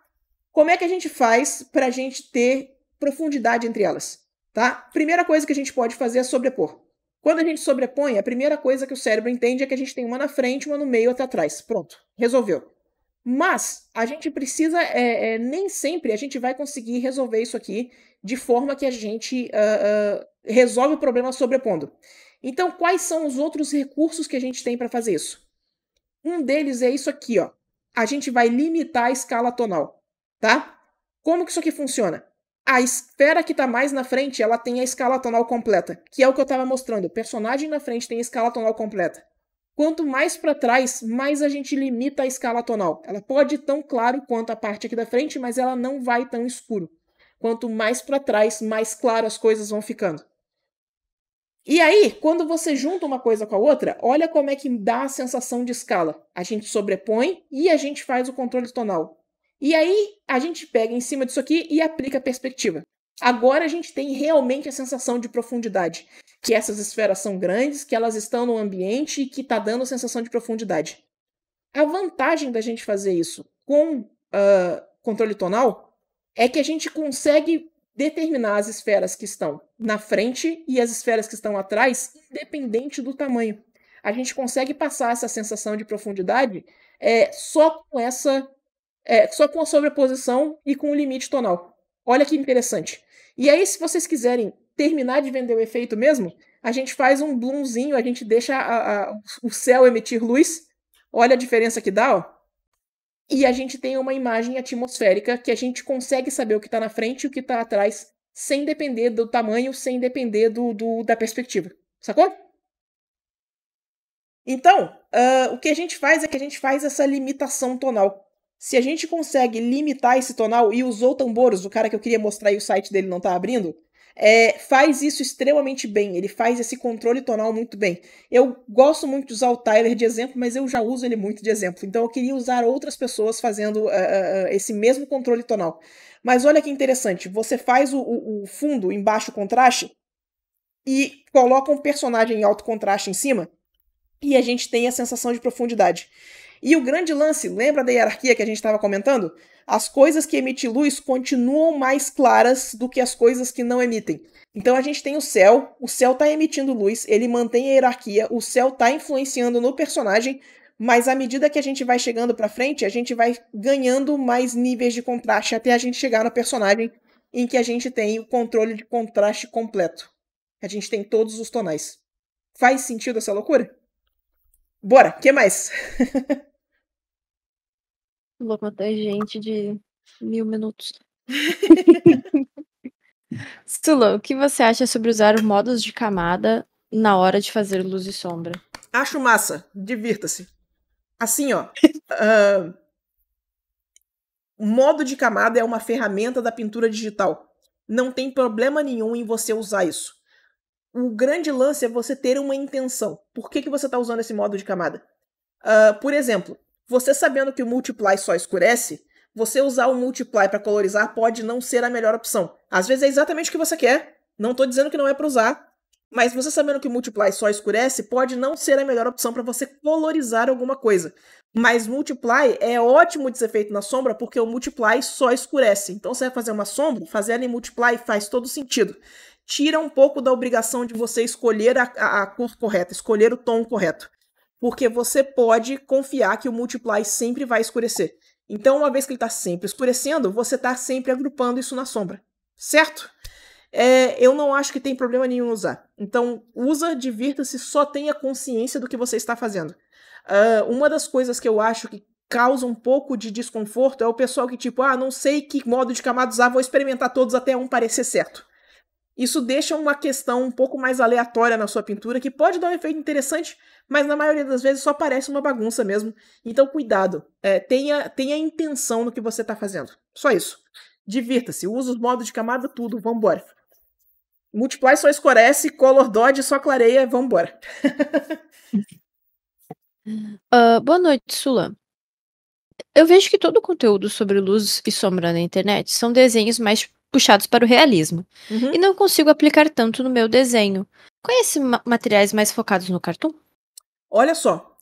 [SPEAKER 1] Como é que a gente faz pra gente ter profundidade entre elas, tá? Primeira coisa que a gente pode fazer é sobrepor. Quando a gente sobrepõe, a primeira coisa que o cérebro entende é que a gente tem uma na frente, uma no meio e outra atrás. Pronto, resolveu. Mas a gente precisa, nem sempre a gente vai conseguir resolver isso aqui de forma que a gente resolve o problema sobrepondo. Então, quais são os outros recursos que a gente tem para fazer isso? Um deles é isso aqui, ó. A gente vai limitar a escala tonal, tá? Como que isso aqui funciona? A esfera que está mais na frente, ela tem a escala tonal completa, que é o que eu estava mostrando. O personagem na frente tem a escala tonal completa. Quanto mais para trás, mais a gente limita a escala tonal. Ela pode ir tão claro quanto a parte aqui da frente, mas ela não vai tão escuro. Quanto mais para trás, mais claro as coisas vão ficando. E aí, quando você junta uma coisa com a outra, olha como é que dá a sensação de escala. A gente sobrepõe e a gente faz o controle tonal. E aí, a gente pega em cima disso aqui e aplica a perspectiva. Agora a gente tem realmente a sensação de profundidade. Que essas esferas são grandes, que elas estão no ambiente e que está dando a sensação de profundidade. A vantagem da gente fazer isso com controle tonal é que a gente consegue determinar as esferas que estão na frente e as esferas que estão atrás, independente do tamanho. A gente consegue passar essa sensação de profundidade só com a sobreposição e com o limite tonal. Olha que interessante. E aí, se vocês quiserem terminar de vender o efeito mesmo, a gente faz um bloomzinho, a gente deixa o céu emitir luz. Olha a diferença que dá, ó. E a gente tem uma imagem atmosférica que a gente consegue saber o que está na frente e o que está atrás, sem depender do tamanho, sem depender da perspectiva. Sacou? Então, o que a gente faz é que a gente faz essa limitação tonal. Se a gente consegue limitar esse tonal, e os Otamboros, o cara que eu queria mostrar e o site dele não está abrindo, faz isso extremamente bem. Ele faz esse controle tonal muito bem. Eu gosto muito de usar o Tyler de exemplo, mas eu já uso ele muito de exemplo. Então eu queria usar outras pessoas fazendo esse mesmo controle tonal. Mas olha que interessante. Você faz o fundo em baixo contraste e coloca um personagem em alto contraste em cima e a gente tem a sensação de profundidade. E o grande lance, lembra da hierarquia que a gente estava comentando? As coisas que emitem luz continuam mais claras do que as coisas que não emitem. Então a gente tem o céu está emitindo luz, ele mantém a hierarquia, o céu está influenciando no personagem, Mas à medida que a gente vai chegando pra frente, a gente vai ganhando mais níveis de contraste até a gente chegar no personagem em que a gente tem o controle de contraste completo. A gente tem todos os tonais. Faz sentido essa loucura? Bora, o que mais?
[SPEAKER 2] Vou contar gente de 1000 minutos. Sula, o que você acha sobre usar modos de camada na hora de fazer luz e sombra?
[SPEAKER 1] Acho massa, divirta-se. Assim, ó. O modo de camada é uma ferramenta da pintura digital. Não tem problema nenhum em você usar isso. O grande lance é você ter uma intenção. Por que você está usando esse modo de camada? Por exemplo, você sabendo que o Multiply só escurece, você usar o Multiply para colorizar pode não ser a melhor opção. Às vezes é exatamente o que você quer. Não estou dizendo que não é para usar. Mas você sabendo que o Multiply só escurece, pode não ser a melhor opção para você colorizar alguma coisa. Mas Multiply é ótimo de ser feito na sombra porque o Multiply só escurece. Então você vai fazer uma sombra, fazer ela em Multiply faz todo sentido. Tira um pouco da obrigação de você escolher a cor correta, escolher o tom correto. Porque você pode confiar que o Multiply sempre vai escurecer. Então, uma vez que ele está sempre escurecendo, você está sempre agrupando isso na sombra. Certo? Eu não acho que tem problema nenhum usar. Então, usa, divirta-se, só tenha consciência do que você está fazendo. Uma das coisas que eu acho que causa um pouco de desconforto é o pessoal que tipo, não sei que modo de camada usar, vou experimentar todos até um parecer certo. Isso deixa uma questão um pouco mais aleatória na sua pintura, que pode dar um efeito interessante, mas na maioria das vezes só parece uma bagunça mesmo. Então cuidado, tenha intenção no que você está fazendo. Só isso. Divirta-se, usa os modos de camada, tudo, vambora. Multiply só escurece, Color Dodge só clareia, vambora.
[SPEAKER 2] Boa noite, Sula. Eu vejo que todo o conteúdo sobre luz e sombra na internet são desenhos mais puxados para o realismo.
[SPEAKER 1] Uhum.
[SPEAKER 2] E não consigo aplicar tanto no meu desenho. Conhece materiais mais focados no cartoon?
[SPEAKER 1] Olha só,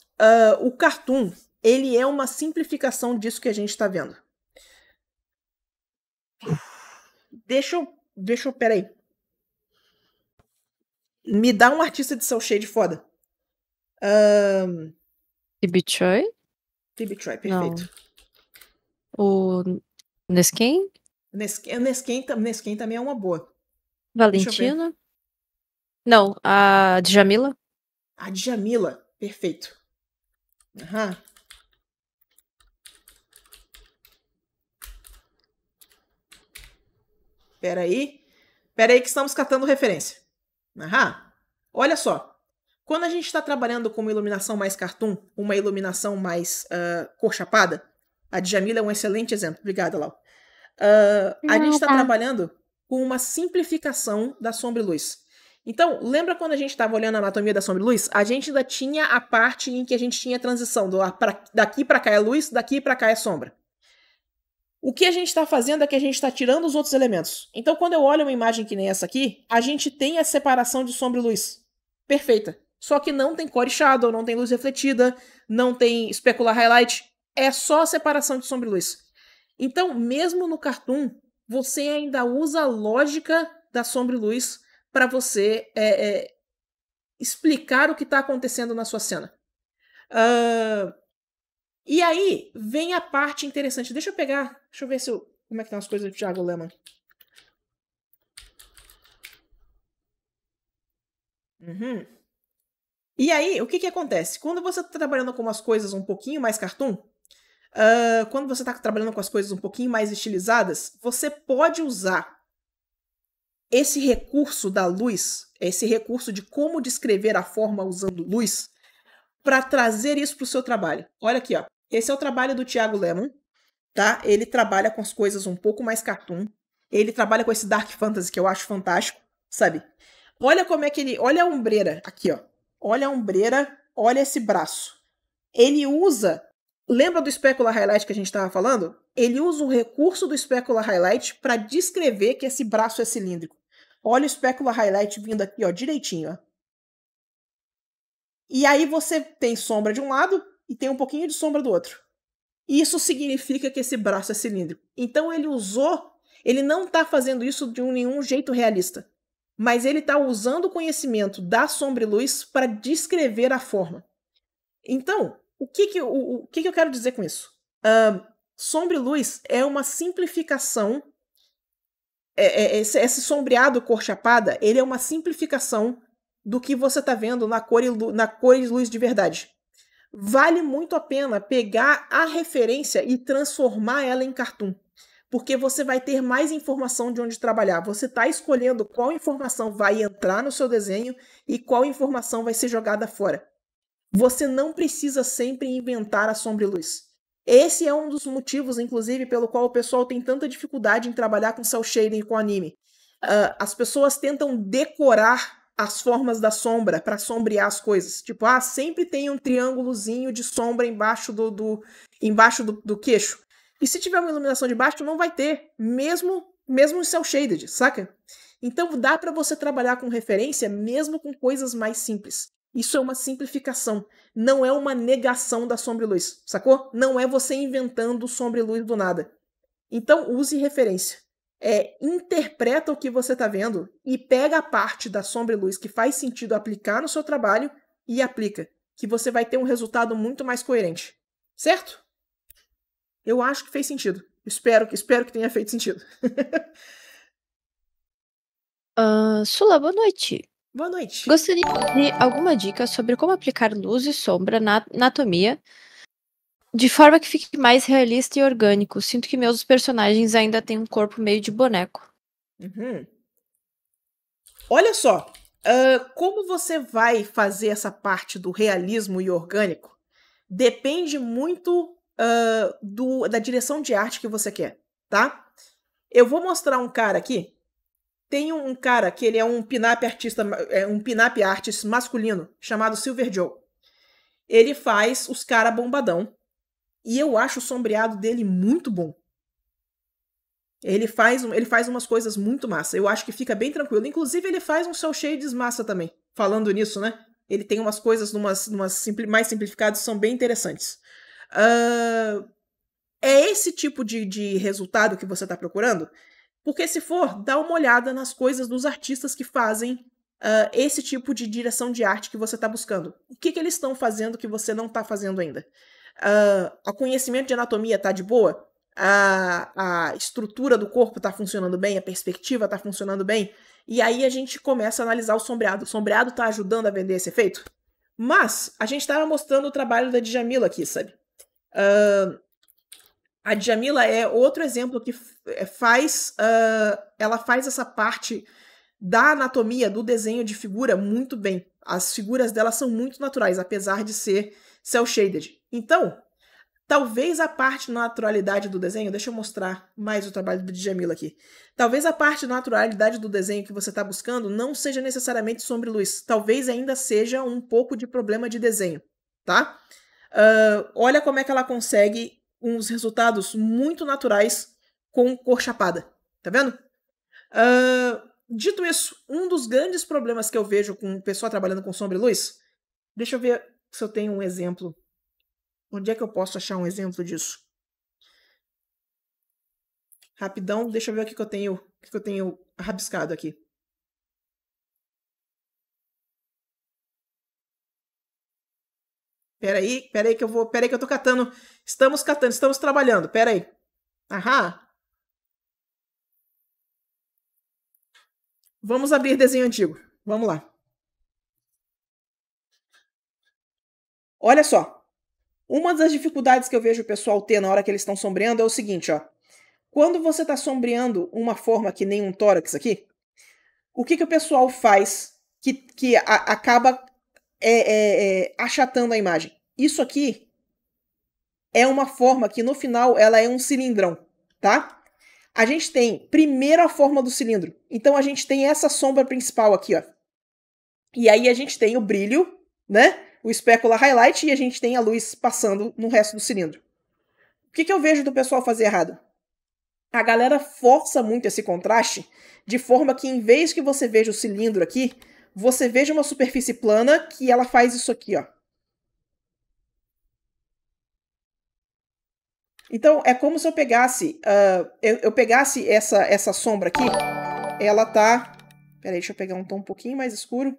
[SPEAKER 1] o cartoon, ele é uma simplificação disso que a gente está vendo. Peraí. Me dá um artista de cel shade foda.
[SPEAKER 2] Phoebe Choi?
[SPEAKER 1] Phoebe Choi, perfeito.
[SPEAKER 2] Não. O Nesken?
[SPEAKER 1] Nesken também é uma boa.
[SPEAKER 2] Valentina? Não, a Djamila?
[SPEAKER 1] A Djamila, perfeito. Aham. Peraí que estamos catando referência. Aham. Olha só. Quando a gente está trabalhando com uma iluminação mais cartoon, uma iluminação mais cor chapada, a Djamila é um excelente exemplo. Obrigada, Lau. A gente está trabalhando com uma simplificação da sombra e luz. Então, lembra quando a gente estava olhando a anatomia da sombra e luz? A gente ainda tinha a parte em que a gente tinha a transição daqui para cá é luz, daqui para cá é sombra. O que a gente está fazendo é que a gente está tirando os outros elementos. Então, quando eu olho uma imagem que nem essa aqui, a gente tem a separação de sombra e luz. Perfeita. Só que não tem core shadow, não tem luz refletida, não tem specular highlight. É só a separação de sombra e luz. Então, mesmo no cartoon, você ainda usa a lógica da sombra e luz para você explicar o que está acontecendo na sua cena. E aí, vem a parte interessante. Deixa eu ver como é que estão as coisas do Thiago Lehmann. Uhum. E aí, o que acontece? Quando você está trabalhando com umas coisas um pouquinho mais cartoon, quando você está trabalhando com as coisas um pouquinho mais estilizadas, você pode usar esse recurso da luz, esse recurso de como descrever a forma usando luz, para trazer isso para o seu trabalho. Olha aqui, ó. Esse é o trabalho do Thiago Lehmann, tá? Ele trabalha com as coisas um pouco mais cartoon. Ele trabalha com esse dark fantasy que eu acho fantástico, sabe? Olha como é que ele... Olha a ombreira aqui, ó. Olha a ombreira, olha esse braço. Ele usa... Lembra do specular highlight que a gente estava falando? Ele usa o recurso do specular highlight para descrever que esse braço é cilíndrico. Olha o specular highlight vindo aqui, ó, direitinho, ó. E aí você tem sombra de um lado e tem um pouquinho de sombra do outro. Isso significa que esse braço é cilíndrico. Então ele não está fazendo isso de nenhum jeito realista, mas ele está usando o conhecimento da sombra e luz para descrever a forma. Então, O que eu quero dizer com isso? Sombra e luz é uma simplificação. Esse sombreado cor chapada, ele é uma simplificação do que você está vendo na cor e luz de verdade. Vale muito a pena pegar a referência e transformar ela em cartoon, porque você vai ter mais informação de onde trabalhar. Você está escolhendo qual informação vai entrar no seu desenho e qual informação vai ser jogada fora. Você não precisa sempre inventar a sombra e luz. Esse é um dos motivos, inclusive, pelo qual o pessoal tem tanta dificuldade em trabalhar com cel shading e com anime. As pessoas tentam decorar as formas da sombra para sombrear as coisas. Tipo, sempre tem um triângulozinho de sombra embaixo do queixo. E se tiver uma iluminação de baixo, não vai ter, mesmo em cel shaded, saca? Então dá para você trabalhar com referência mesmo com coisas mais simples. Isso é uma simplificação, não é uma negação da sombra e luz, sacou? Não é você inventando sombra e luz do nada. Então use referência. Interpreta o que você está vendo e pega a parte da sombra e luz que faz sentido aplicar no seu trabalho e aplica, que você vai ter um resultado muito mais coerente. Certo? Eu acho que fez sentido. Espero que tenha feito sentido.
[SPEAKER 2] Sula, boa noite.
[SPEAKER 1] Boa noite.
[SPEAKER 2] Gostaria de alguma dica sobre como aplicar luz e sombra na anatomia de forma que fique mais realista e orgânico. Sinto que meus personagens ainda têm um corpo meio de boneco.
[SPEAKER 1] Olha só, como você vai fazer essa parte do realismo e orgânico depende muito da direção de arte que você quer, tá? Eu vou mostrar um cara aqui. Tem um cara que ele é um pin-up artista, um pin-up artist masculino, chamado Silver Joe. Ele faz os cara bombadão. E eu acho o sombreado dele muito bom. Ele faz umas coisas muito massa. Eu acho que fica bem tranquilo. Inclusive, ele faz um cel shades massa também. Falando nisso, né? Ele tem umas coisas mais simplificadas que são bem interessantes. É esse tipo de resultado que você está procurando? Porque se for, dá uma olhada nas coisas dos artistas que fazem esse tipo de direção de arte que você está buscando. O que eles estão fazendo que você não está fazendo ainda? O conhecimento de anatomia está de boa? A estrutura do corpo está funcionando bem? A perspectiva está funcionando bem? E aí a gente começa a analisar o sombreado. O sombreado está ajudando a vender esse efeito? Mas a gente estava mostrando o trabalho da Djamila aqui, sabe? A Djamila é outro exemplo que ela faz essa parte da anatomia, do desenho de figura muito bem. As figuras dela são muito naturais, apesar de ser cel shaded. Então, talvez a parte de naturalidade do desenho, deixa eu mostrar mais o trabalho do Djamila aqui. Talvez a parte de naturalidade do desenho que você está buscando não seja necessariamente sombra e luz. Talvez ainda seja um pouco de problema de desenho, tá? Olha como é que ela consegue uns resultados muito naturais com cor chapada. Tá vendo? Dito isso, um dos grandes problemas que eu vejo com o pessoal trabalhando com sombra e luz, deixa eu ver se eu tenho um exemplo. Onde é que eu posso achar um exemplo disso? Rapidão, deixa eu ver o que eu tenho rabiscado aqui. Peraí que eu tô catando. Estamos trabalhando, peraí. Aham. Vamos abrir desenho antigo. Vamos lá. Olha só. Uma das dificuldades que eu vejo o pessoal ter na hora que eles estão sombreando é o seguinte, ó. Quando você está sombreando uma forma que nem um tórax aqui, o que o pessoal faz que acaba achatando a imagem? Isso aqui é uma forma que no final ela é um cilindrão, tá? A gente tem primeiro a forma do cilindro. Então a gente tem essa sombra principal aqui, ó. E aí a gente tem o brilho, né? O specular highlight e a gente tem a luz passando no resto do cilindro. O que eu vejo do pessoal fazer errado? A galera força muito esse contraste de forma que em vez que você veja o cilindro aqui, você veja uma superfície plana que ela faz isso aqui, ó. Então, é como se eu pegasse eu pegasse essa sombra aqui, ela tá... Peraí, deixa eu pegar um tom um pouquinho mais escuro.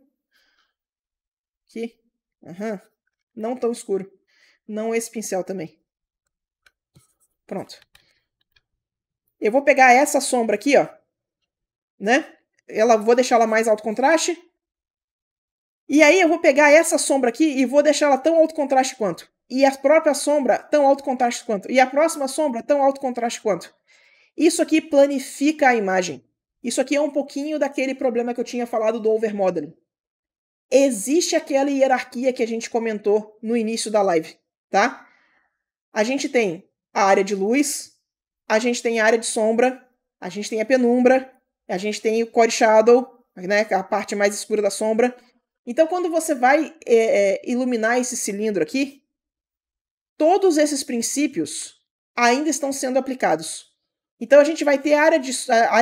[SPEAKER 1] Aqui. Não tão escuro. Não esse pincel também. Pronto. Eu vou pegar essa sombra aqui, ó, né? Vou deixar ela mais alto contraste. E aí eu vou pegar essa sombra aqui e vou deixar ela tão alto contraste quanto. E a própria sombra tão alto contraste quanto. E a próxima sombra tão alto contraste quanto. Isso aqui planifica a imagem. Isso aqui é um pouquinho daquele problema que eu tinha falado do overmodeling. Existe aquela hierarquia que a gente comentou no início da live, tá? A gente tem a área de luz, a gente tem a área de sombra, a gente tem a penumbra, a gente tem o core shadow, né, a parte mais escura da sombra. Então, quando você vai iluminar esse cilindro aqui, todos esses princípios ainda estão sendo aplicados. Então, a gente vai ter a área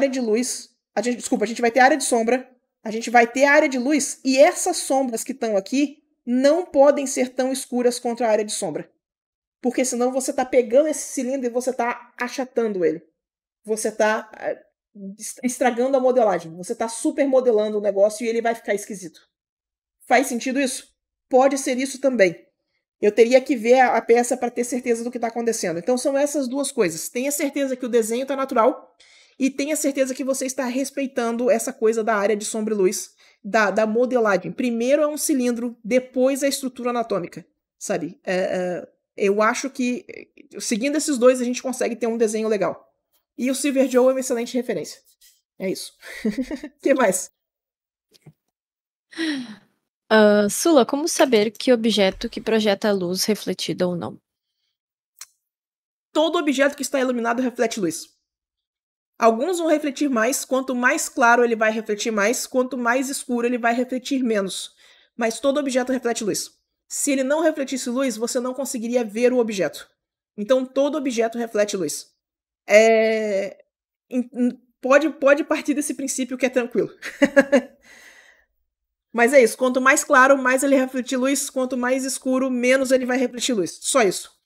[SPEAKER 1] de luz, a gente vai ter a área de sombra, a gente vai ter a área de luz, e essas sombras que estão aqui não podem ser tão escuras quanto a área de sombra. Porque senão você está pegando esse cilindro e você está achatando ele. Você está estragando a modelagem. Você está supermodelando o negócio e ele vai ficar esquisito. Faz sentido isso? Pode ser isso também. Eu teria que ver a peça para ter certeza do que está acontecendo. Então são essas duas coisas. Tenha certeza que o desenho está natural e tenha certeza que você está respeitando essa coisa da área de sombra e luz, da modelagem. Primeiro é um cilindro, depois a estrutura anatômica, sabe? Eu acho que, seguindo esses dois, a gente consegue ter um desenho legal. E o Silver Joe é uma excelente referência. É isso. O que mais?
[SPEAKER 2] Sula, como saber que objeto que projeta luz refletida ou não?
[SPEAKER 1] Todo objeto que está iluminado reflete luz. Alguns vão refletir mais, quanto mais claro ele vai refletir mais, quanto mais escuro ele vai refletir menos. Mas todo objeto reflete luz. Se ele não refletisse luz, você não conseguiria ver o objeto. Então todo objeto reflete luz. Pode partir desse princípio que é tranquilo. Mas é isso, quanto mais claro, mais ele reflete luz, quanto mais escuro, menos ele vai refletir luz. Só isso.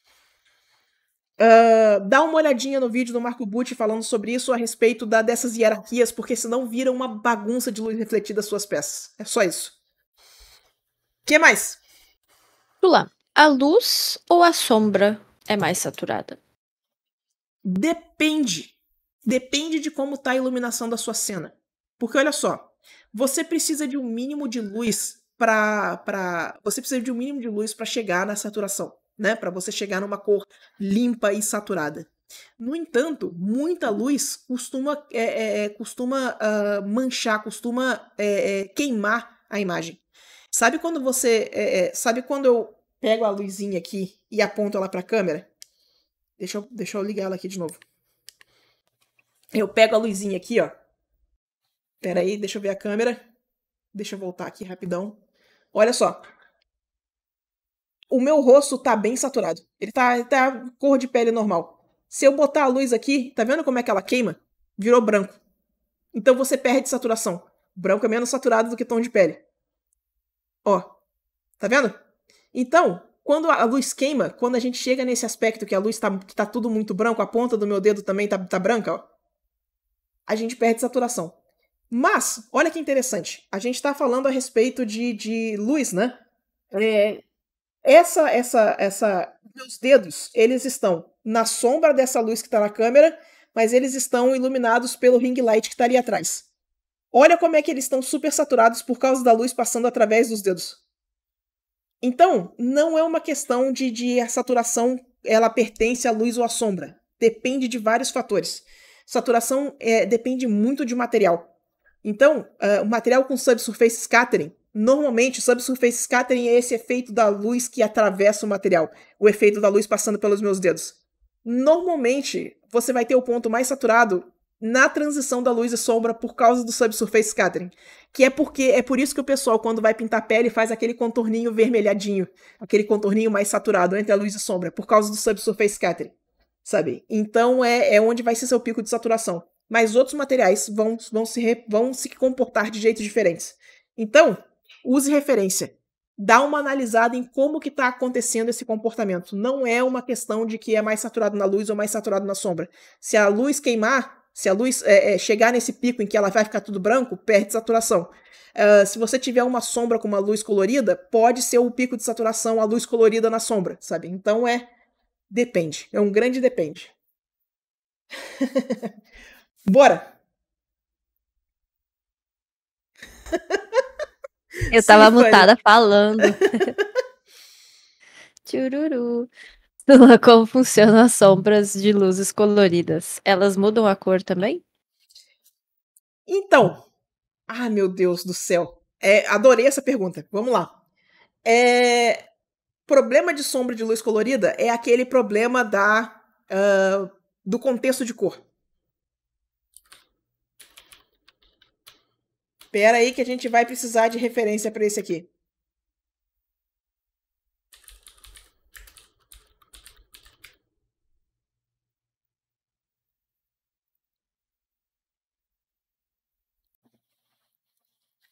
[SPEAKER 1] Dá uma olhadinha no vídeo do Marco Bucci falando sobre isso a respeito dessas hierarquias, porque senão vira uma bagunça de luz refletida as suas peças. É só isso. O que mais?
[SPEAKER 2] Sula, a luz ou a sombra é mais saturada?
[SPEAKER 1] Depende. Depende de como está a iluminação da sua cena. Porque olha só, você precisa de um mínimo de luz para chegar na saturação, né? Para você chegar numa cor limpa e saturada. No entanto, muita luz costuma manchar, costuma queimar a imagem. Sabe quando quando eu pego a luzinha aqui e aponto ela para a câmera? Deixa eu ligar ela aqui de novo. Eu pego a luzinha aqui, ó. Pera aí, deixa eu ver a câmera. Deixa eu voltar aqui rapidão. Olha só. O meu rosto tá bem saturado. Ele tá cor de pele normal. Se eu botar a luz aqui, tá vendo como é que ela queima? Virou branco. Então você perde saturação. O branco é menos saturado do que tom de pele. Ó. Tá vendo? Então, quando a luz queima, quando a gente chega nesse aspecto que a luz tá tudo muito branco, a ponta do meu dedo também tá branca, ó. A gente perde saturação. Mas, olha que interessante, a gente está falando a respeito de luz, né? Meus dedos, eles estão na sombra dessa luz que está na câmera, mas eles estão iluminados pelo ring light que está ali atrás. Olha como é que eles estão super saturados por causa da luz passando através dos dedos. Então, não é uma questão de a saturação, ela pertence à luz ou à sombra. Depende de vários fatores. Saturação depende muito de material. Então, o material com subsurface scattering, normalmente o subsurface scattering é esse efeito da luz que atravessa o material, o efeito da luz passando pelos meus dedos. Normalmente, você vai ter o ponto mais saturado na transição da luz e sombra por causa do subsurface scattering, que é por isso que o pessoal, quando vai pintar pele, faz aquele contorninho vermelhadinho, aquele contorninho mais saturado entre a luz e sombra, por causa do subsurface scattering, sabe? Então, é onde vai ser seu pico de saturação. Mas outros materiais vão se comportar de jeitos diferentes. Então, use referência. Dá uma analisada em como que está acontecendo esse comportamento. Não é uma questão de que é mais saturado na luz ou mais saturado na sombra. Se a luz queimar, Se a luz chegar nesse pico em que ela vai ficar tudo branco, perde saturação. Se você tiver uma sombra com uma luz colorida, pode ser o pico de saturação, a luz colorida na sombra, sabe? Então depende. É um grande depende. Bora!
[SPEAKER 2] Eu tava mutada falando. Tchururu. Como funcionam as sombras de luzes coloridas? Elas mudam a cor também?
[SPEAKER 1] Então, meu Deus do céu. Adorei essa pergunta. Vamos lá. Problema de sombra de luz colorida é aquele problema do contexto de cor. Espera aí que a gente vai precisar de referência para esse aqui.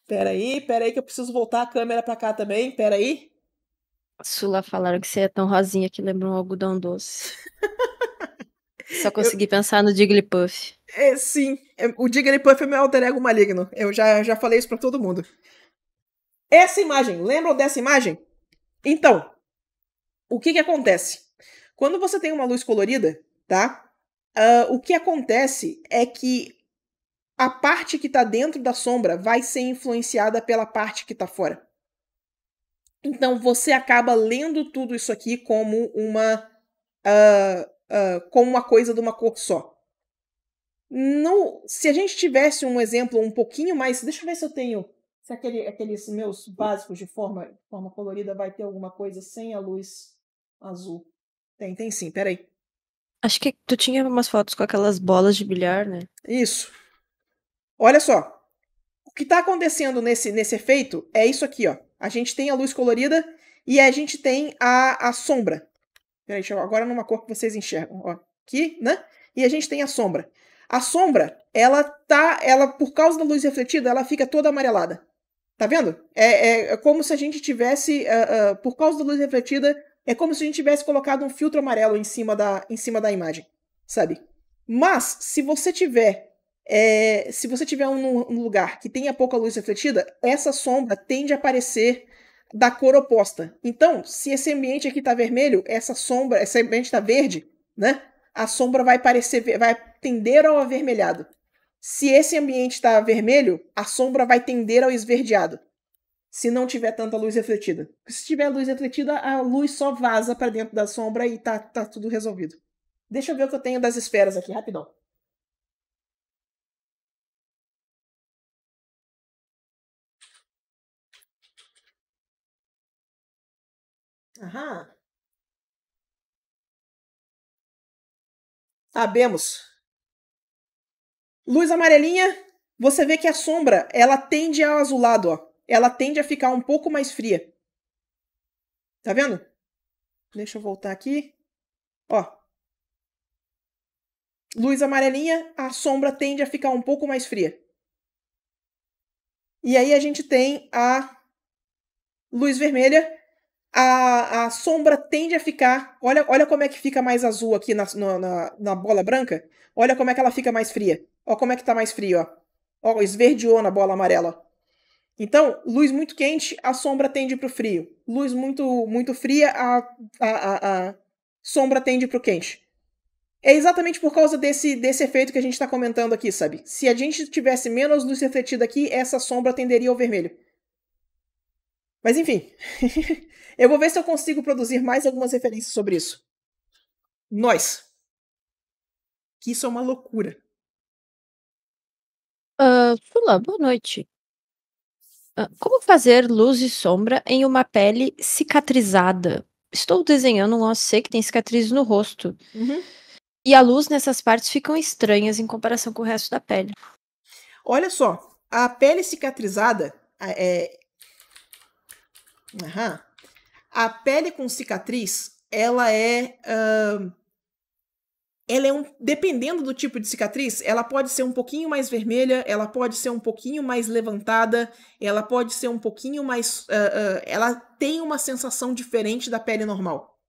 [SPEAKER 1] Espera aí que eu preciso voltar a câmera para cá também. Espera aí.
[SPEAKER 2] Sula falaram que você é tão rosinha que lembra um algodão doce. Só consegui pensar no Jigglypuff.
[SPEAKER 1] Sim, o Jigglypuff é meu alter ego maligno. Eu já falei isso pra todo mundo. Essa imagem, lembram dessa imagem? Então, o que acontece? Quando você tem uma luz colorida, tá? O que acontece é que a parte que tá dentro da sombra vai ser influenciada pela parte que tá fora. Então, você acaba lendo tudo isso aqui como como uma coisa de uma cor só. Se a gente tivesse um exemplo um pouquinho mais... Deixa eu ver se eu tenho... Se aqueles meus básicos de forma colorida vai ter alguma coisa sem a luz azul. Tem sim, peraí.
[SPEAKER 2] Acho que tu tinha umas fotos com aquelas bolas de bilhar, né?
[SPEAKER 1] Isso. Olha só. O que está acontecendo nesse efeito é isso aqui, ó. A gente tem a luz colorida e a gente tem a sombra. Peraí, deixa eu agora numa cor que vocês enxergam. Ó, aqui, né? E a gente tem a sombra. A sombra, ela por causa da luz refletida, ela fica toda amarelada. Tá vendo? É como se a gente tivesse, por causa da luz refletida, é como se a gente tivesse colocado um filtro amarelo em cima da imagem, sabe? Mas, se você tiver um lugar que tenha pouca luz refletida, essa sombra tende a aparecer da cor oposta. Então, se esse ambiente aqui tá vermelho, esse ambiente tá verde, né? A sombra vai tender ao avermelhado. Se esse ambiente está vermelho, a sombra vai tender ao esverdeado. Se não tiver tanta luz refletida. Se tiver luz refletida, a luz só vaza para dentro da sombra e tá tudo resolvido. Deixa eu ver o que eu tenho das esferas aqui, rapidão. Aham. Sabemos. Luz amarelinha, você vê que a sombra, ela tende ao azulado, ó. Ela tende a ficar um pouco mais fria. Tá vendo? Deixa eu voltar aqui. Ó. Luz amarelinha, a sombra tende a ficar um pouco mais fria. E aí a gente tem a luz vermelha, a sombra tende a ficar... Olha como é que fica mais azul aqui na bola branca. Olha como é que ela fica mais fria. Olha como é que tá mais frio, ó. Ó, esverdeou na bola amarela. Então, luz muito quente, a sombra tende para o frio. Luz muito fria, a sombra tende para o quente. É exatamente por causa desse efeito que a gente está comentando aqui, sabe? Se a gente tivesse menos luz refletida aqui, essa sombra tenderia ao vermelho. Mas enfim, eu vou ver se eu consigo produzir mais algumas referências sobre isso. Que isso é uma loucura.
[SPEAKER 2] Sula, boa noite. Como fazer luz e sombra em uma pele cicatrizada? Estou desenhando um OC que tem cicatrizes no rosto.
[SPEAKER 1] Uhum.
[SPEAKER 2] E a luz nessas partes ficam estranhas em comparação com o resto da pele.
[SPEAKER 1] Olha só, a pele cicatrizada a pele com cicatriz, ela dependendo do tipo de cicatriz, ela pode ser um pouquinho mais vermelha, ela pode ser um pouquinho mais levantada, ela pode ser um pouquinho mais... ela tem uma sensação diferente da pele normal.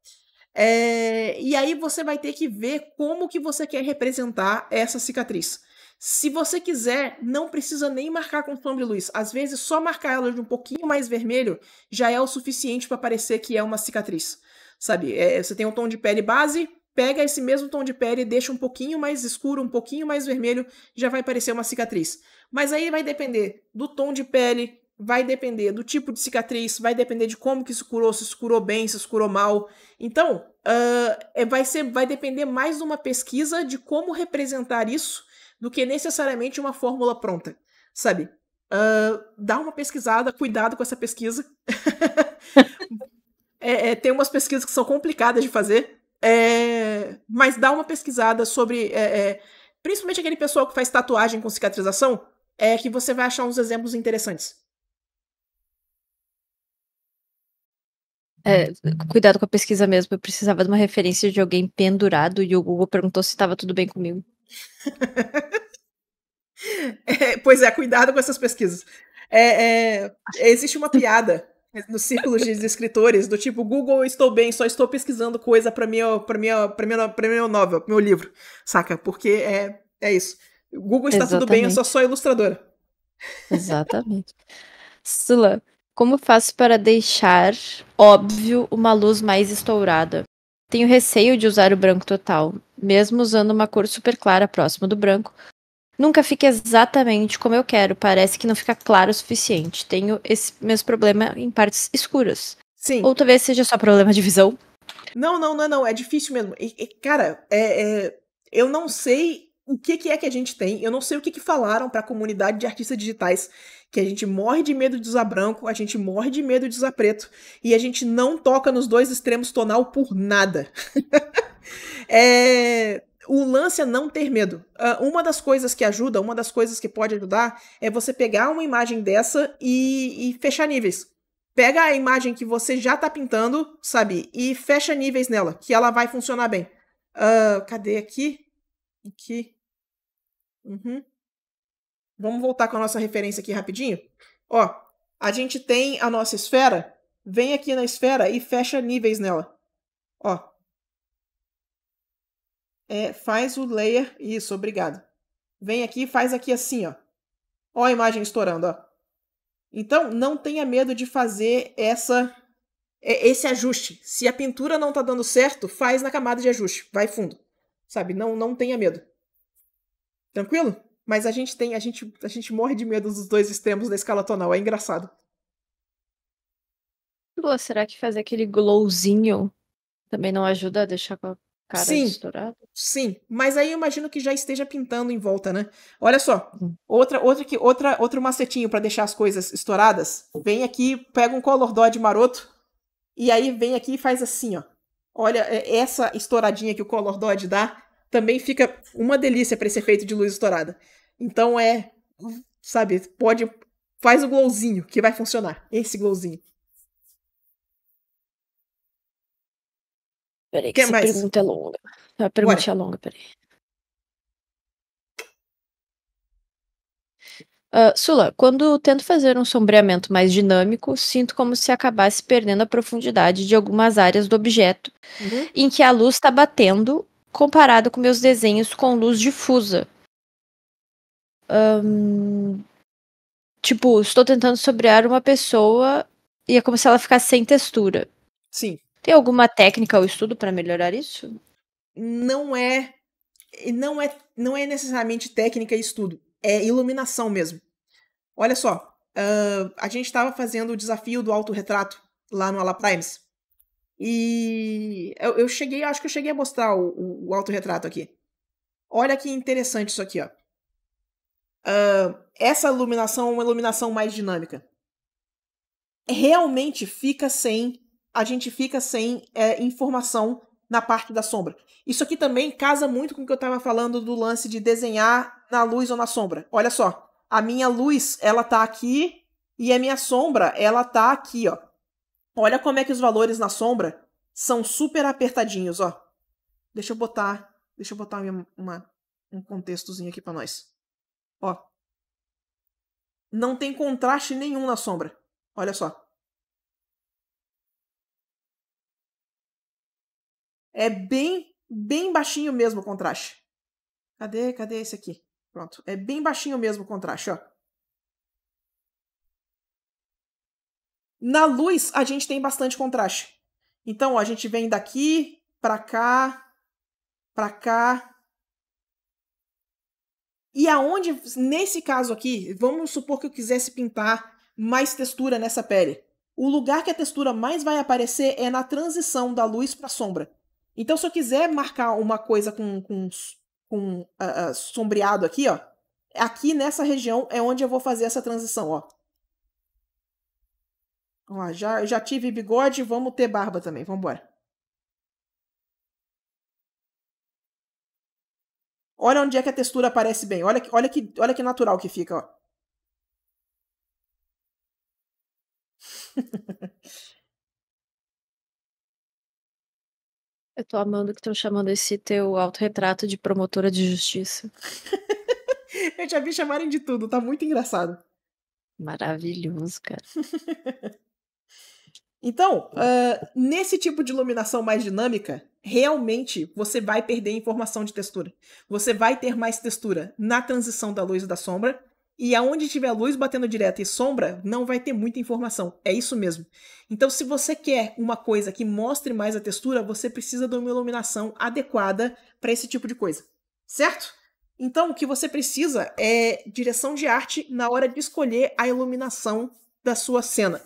[SPEAKER 1] E aí você vai ter que ver como que você quer representar essa cicatriz. Se você quiser, não precisa nem marcar com sombra e luz. Às vezes, só marcar ela de um pouquinho mais vermelho já é o suficiente para parecer que é uma cicatriz. Sabe? Você tem um tom de pele base, pega esse mesmo tom de pele, deixa um pouquinho mais escuro, um pouquinho mais vermelho, já vai parecer uma cicatriz. Mas aí vai depender do tom de pele, vai depender do tipo de cicatriz, vai depender de como que se curou bem, se curou mal. Então, vai depender mais de uma pesquisa de como representar isso do que necessariamente uma fórmula pronta, sabe? Dá uma pesquisada, cuidado com essa pesquisa. Tem umas pesquisas que são complicadas de fazer, mas dá uma pesquisada sobre... principalmente aquele pessoal que faz tatuagem com cicatrização, que você vai achar uns exemplos interessantes.
[SPEAKER 2] Cuidado com a pesquisa mesmo. Eu precisava de uma referência de alguém pendurado e o Google perguntou se estava tudo bem comigo.
[SPEAKER 1] Pois é, cuidado com essas pesquisas. Existe uma piada nos círculos de escritores do tipo, Google, estou bem, só estou pesquisando coisa para meu novel, pro meu livro, saca? Porque é isso. Google está tudo bem, eu sou ilustradora.
[SPEAKER 2] Exatamente. Sula, como faço para deixar óbvio uma luz mais estourada? Tenho receio de usar o branco total, mesmo usando uma cor super clara próxima do branco. Nunca fica exatamente como eu quero, parece que não fica claro o suficiente. Tenho esse mesmo problema em partes escuras.
[SPEAKER 1] Sim.
[SPEAKER 2] Ou talvez seja só problema de visão.
[SPEAKER 1] Não, é difícil mesmo. Cara, eu não sei o que é que a gente tem, eu não sei o que falaram pra comunidade de artistas digitais, que a gente morre de medo de usar branco, a gente morre de medo de usar preto, e a gente não toca nos dois extremos tonal por nada. O lance é não ter medo. Uma das coisas que ajuda, uma das coisas que pode ajudar, é você pegar uma imagem dessa e fechar níveis. Pega a imagem que você já tá pintando, sabe? E fecha níveis nela, que ela vai funcionar bem. Cadê aqui? Aqui. Uhum. Vamos voltar com a nossa referência aqui rapidinho. Ó, a gente tem a nossa esfera. Vem aqui na esfera e fecha níveis nela. Ó. Faz o layer. Isso, obrigado. Vem aqui e faz aqui assim, ó. Ó a imagem estourando, ó. Então, não tenha medo de fazer esse ajuste. Se a pintura não tá dando certo, faz na camada de ajuste. Vai fundo. Sabe? Não tenha medo. Tranquilo? Mas a gente morre de medo dos dois extremos da escala tonal. É engraçado.
[SPEAKER 2] Pô, será que fazer aquele glowzinho também não ajuda a deixar com a cara estourada?
[SPEAKER 1] Sim, mas aí eu imagino que já esteja pintando em volta, né? Olha só, outro macetinho para deixar as coisas estouradas. Vem aqui, pega um color dodge maroto e aí vem aqui e faz assim, ó. Olha, essa estouradinha que o color dodge dá também fica uma delícia para esse efeito de luz estourada. Então sabe, faz o glowzinho que vai funcionar. Esse glowzinho.
[SPEAKER 2] Peraí, que essa pergunta é longa. A pergunta é longa, peraí. Sula, quando tento fazer um sombreamento mais dinâmico, sinto como se acabasse perdendo a profundidade de algumas áreas do objeto, em que a luz está batendo, comparado com meus desenhos com luz difusa. Tipo, estou tentando sombrear uma pessoa e é como se ela ficasse sem textura.
[SPEAKER 1] Sim.
[SPEAKER 2] Tem alguma técnica ou estudo para melhorar isso?
[SPEAKER 1] Não é necessariamente técnica e estudo. É iluminação mesmo. Olha só, a gente estava fazendo o desafio do autorretrato lá no Ala Primes. E acho que eu cheguei a mostrar o autorretrato aqui. Olha que interessante isso aqui, ó. Essa iluminação é uma iluminação mais dinâmica. Realmente a gente fica sem informação na parte da sombra. Isso aqui também casa muito com o que eu estava falando do lance de desenhar na luz ou na sombra. Olha só, a minha luz, ela tá aqui e a minha sombra, ela tá aqui, ó. Olha como é que os valores na sombra são super apertadinhos, ó. Deixa eu botar um contextozinho aqui para nós. Ó. Não tem contraste nenhum na sombra. Olha só. É bem baixinho mesmo o contraste. Cadê esse aqui? Pronto. É bem baixinho mesmo o contraste, ó. Na luz, a gente tem bastante contraste. Então, ó, a gente vem daqui pra cá, pra cá. E aonde, nesse caso aqui, vamos supor que eu quisesse pintar mais textura nessa pele. O lugar que a textura mais vai aparecer é na transição da luz para sombra. Então, se eu quiser marcar uma coisa com sombreado aqui, ó, aqui nessa região é onde eu vou fazer essa transição, ó. Ó, já tive bigode, vamos ter barba também, vamos embora. Olha onde é que a textura aparece bem. Olha que natural que fica, ó.
[SPEAKER 2] Eu tô amando que estão chamando esse teu autorretrato de promotora de justiça.
[SPEAKER 1] Eu já vi chamarem de tudo, tá muito engraçado.
[SPEAKER 2] Maravilhoso, cara.
[SPEAKER 1] Então, nesse tipo de iluminação mais dinâmica, realmente você vai perder informação de textura. Você vai ter mais textura na transição da luz e da sombra, e aonde tiver luz batendo direto e sombra, não vai ter muita informação. É isso mesmo. Então, se você quer uma coisa que mostre mais a textura, você precisa de uma iluminação adequada para esse tipo de coisa. Certo? Então, o que você precisa é direção de arte na hora de escolher a iluminação da sua cena.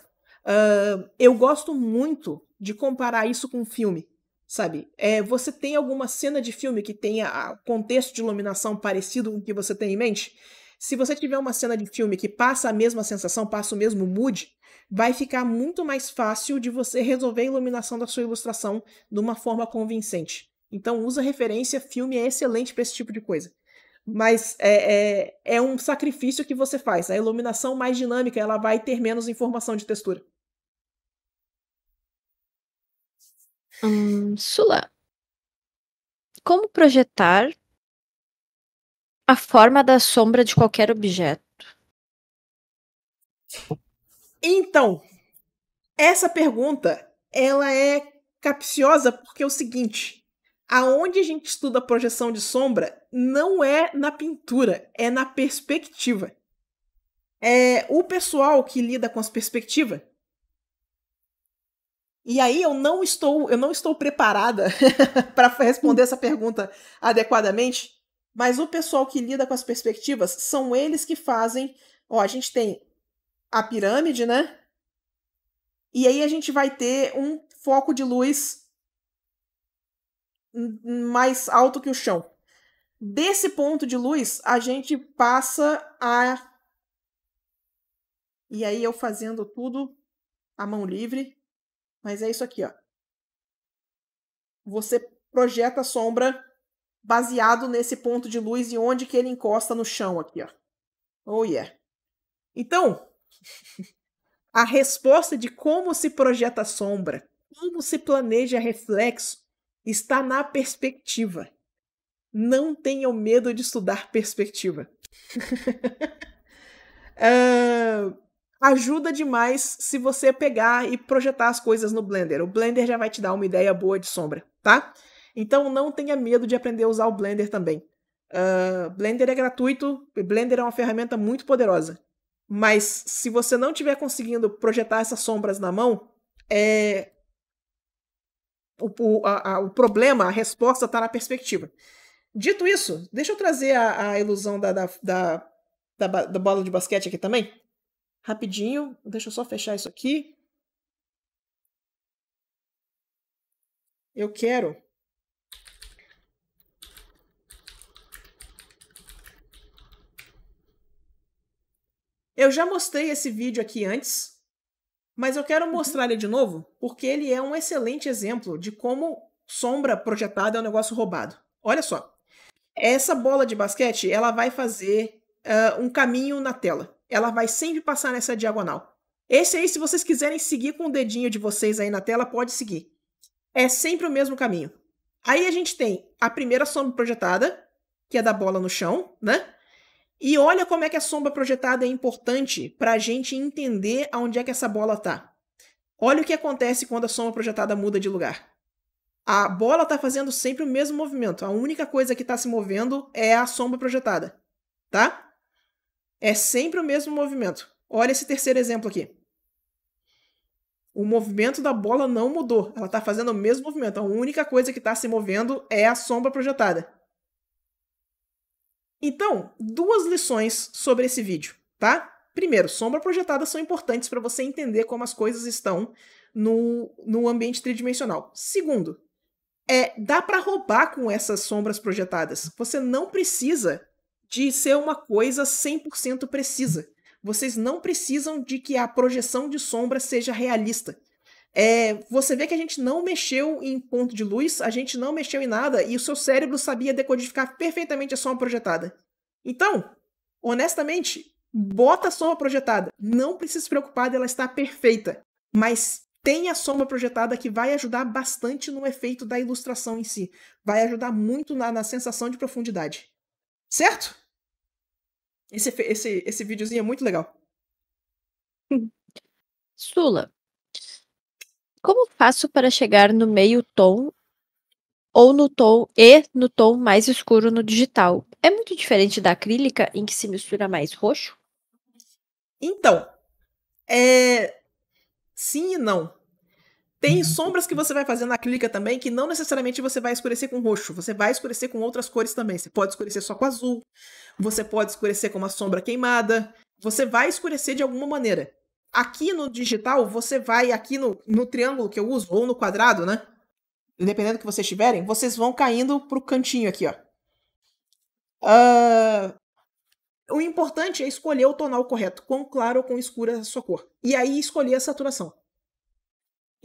[SPEAKER 1] Eu gosto muito de comparar isso com filme, sabe? Você tem alguma cena de filme que tenha contexto de iluminação parecido com o que você tem em mente? Se você tiver uma cena de filme que passa a mesma sensação, passa o mesmo mood, vai ficar muito mais fácil de você resolver a iluminação da sua ilustração de uma forma convincente. Então, usa referência, filme é excelente para esse tipo de coisa. Mas é um sacrifício que você faz. A iluminação mais dinâmica, ela vai ter menos informação de textura.
[SPEAKER 2] Sula, como projetar a forma da sombra de qualquer objeto?
[SPEAKER 1] Então, essa pergunta, ela é capciosa porque é o seguinte, aonde a gente estuda a projeção de sombra não é na pintura, é na perspectiva. O pessoal que lida com as perspectivas. E aí eu não estou preparada para responder essa pergunta adequadamente, mas o pessoal que lida com as perspectivas são eles que fazem. Ó, a gente tem a pirâmide, né? E aí a gente vai ter um foco de luz mais alto que o chão. Desse ponto de luz, a gente passa a. E aí eu fazendo tudo à mão livre. Mas é isso aqui, ó. Você projeta a sombra baseado nesse ponto de luz e onde que ele encosta no chão aqui, ó. Oh yeah. Então, a resposta de como se projeta a sombra, como se planeja reflexo, está na perspectiva. Não tenham medo de estudar perspectiva. Ajuda demais se você pegar e projetar as coisas no Blender. O Blender já vai te dar uma ideia boa de sombra, tá? Então não tenha medo de aprender a usar o Blender também. Blender é gratuito, Blender é uma ferramenta muito poderosa. Mas se você não estiver conseguindo projetar essas sombras na mão, o problema, a resposta está na perspectiva. Dito isso, deixa eu trazer a ilusão da bola de basquete aqui também. Rapidinho, deixa eu só fechar isso aqui. Eu quero. Eu já mostrei esse vídeo aqui antes, mas eu quero mostrar ele de novo, porque ele é um excelente exemplo de como sombra projetada é um negócio roubado. Olha só. Essa bola de basquete, ela vai fazer um caminho na tela. Ela vai sempre passar nessa diagonal. Esse aí, se vocês quiserem seguir com o dedinho de vocês aí na tela, pode seguir. É sempre o mesmo caminho. Aí a gente tem a primeira sombra projetada, que é da bola no chão, né? E olha como é que a sombra projetada é importante para a gente entender aonde é que essa bola tá. Olha o que acontece quando a sombra projetada muda de lugar. A bola está fazendo sempre o mesmo movimento. A única coisa que está se movendo é a sombra projetada, tá? É sempre o mesmo movimento. Olha esse terceiro exemplo aqui. O movimento da bola não mudou. Ela está fazendo o mesmo movimento. A única coisa que está se movendo é a sombra projetada. Então, 2 lições sobre esse vídeo, tá? Primeiro, sombra projetada são importantes para você entender como as coisas estão no ambiente tridimensional. Segundo, dá para roubar com essas sombras projetadas. Você não precisa de ser uma coisa 100% precisa. Vocês não precisam de que a projeção de sombra seja realista. Você vê que a gente não mexeu em ponto de luz, a gente não mexeu em nada e o seu cérebro sabia decodificar perfeitamente a sombra projetada. Então, honestamente, bota a sombra projetada. Não precisa se preocupar dela estar perfeita, mas tem a sombra projetada que vai ajudar bastante no efeito da ilustração em si. Vai ajudar muito na sensação de profundidade. Certo? Esse videozinho é muito legal.
[SPEAKER 2] Sula, como faço para chegar no meio tom ou no tom mais escuro no digital? É muito diferente da acrílica, em que se mistura mais roxo?
[SPEAKER 1] Então, sim e não. Tem sombras que você vai fazer na acrílica também que não necessariamente você vai escurecer com roxo. Você vai escurecer com outras cores também. Você pode escurecer só com azul. Você pode escurecer com uma sombra queimada. Você vai escurecer de alguma maneira. Aqui no digital, você vai aqui no triângulo que eu uso, ou no quadrado, né? Dependendo do que vocês tiverem, vocês vão caindo pro cantinho aqui, ó. O importante é escolher o tonal correto. Quão claro ou quão escura é a sua cor. E aí escolher a saturação.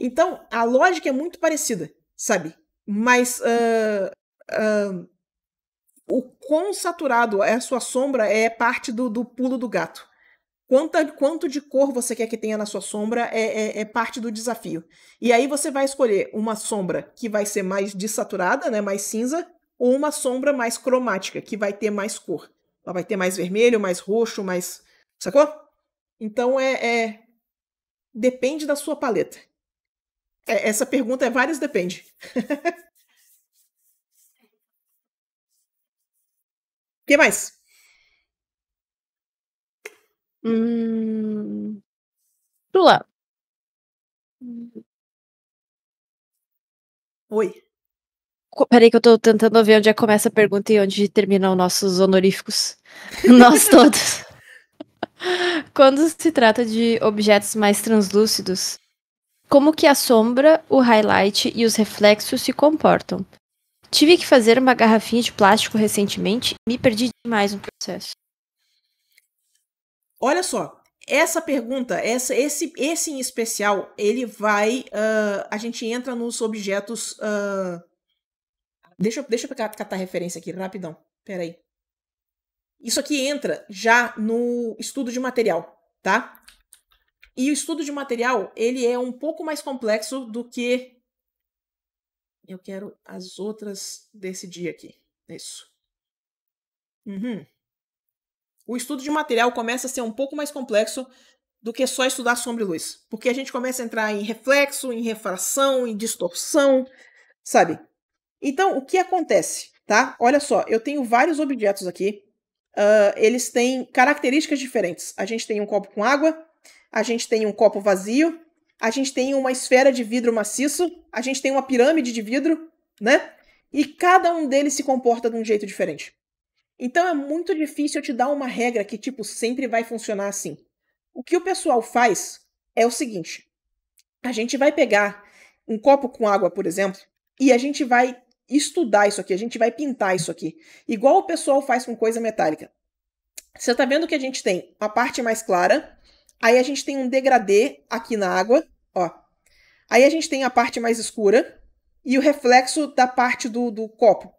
[SPEAKER 1] Então, a lógica é muito parecida, sabe? Mas o quão saturado é a sua sombra é parte do pulo do gato. Quanto de cor você quer que tenha na sua sombra é parte do desafio. E aí você vai escolher uma sombra que vai ser mais desaturada, né, mais cinza, ou uma sombra mais cromática, que vai ter mais cor. Ela vai ter mais vermelho, mais roxo, mais... Sacou? Então depende da sua paleta. Essa pergunta é vários depende. O que mais?
[SPEAKER 2] Sula,
[SPEAKER 1] Oi.
[SPEAKER 2] peraí que eu tô tentando ver onde é que começa a pergunta e onde terminam nossos honoríficos. Nós todos. Quando se trata de objetos mais translúcidos, como que a sombra, o highlight e os reflexos se comportam? Tive que fazer uma garrafinha de plástico recentemente e me perdi demais no processo.
[SPEAKER 1] Olha só, essa pergunta, esse em especial, ele vai. A gente entra nos objetos. Deixa eu catar a referência aqui, rapidão. Pera aí. Isso aqui entra já no estudo de material, tá? E o estudo de material, ele é um pouco mais complexo do que. Eu quero as outras desse dia aqui. Isso. O estudo de material começa a ser um pouco mais complexo do que só estudar sombra e luz. Porque a gente começa a entrar em reflexo, em refração, em distorção, sabe? Então, o que acontece, tá? Olha só, eu tenho vários objetos aqui. Eles têm características diferentes. A gente tem um copo com água, a gente tem um copo vazio, a gente tem uma esfera de vidro maciço, a gente tem uma pirâmide de vidro, né? E cada um deles se comporta de um jeito diferente. Então é muito difícil eu te dar uma regra que, tipo, sempre vai funcionar assim. O que o pessoal faz é o seguinte: a gente vai pegar um copo com água, por exemplo, e a gente vai estudar isso aqui, a gente vai pintar isso aqui, igual o pessoal faz com coisa metálica. Você tá vendo que a gente tem a parte mais clara, aí a gente tem um degradê aqui na água, ó. Aí a gente tem a parte mais escura e o reflexo da parte do copo.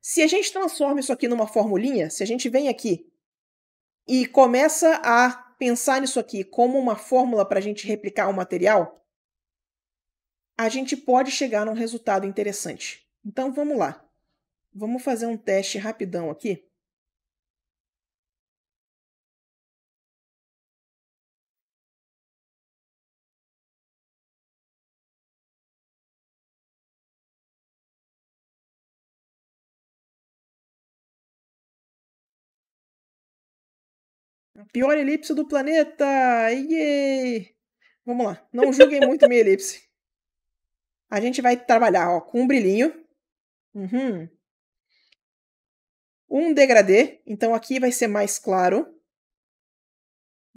[SPEAKER 1] Se a gente transforma isso aqui numa formulinha, se a gente vem aqui e começa a pensar nisso aqui como uma fórmula para a gente replicar o material, a gente pode chegar num resultado interessante. Então vamos lá. Vamos fazer um teste rapidão aqui. A pior elipse do planeta! Iê! Vamos lá, não julguem muito minha elipse. A gente vai trabalhar ó, com um brilhinho. Um degradê, então aqui vai ser mais claro.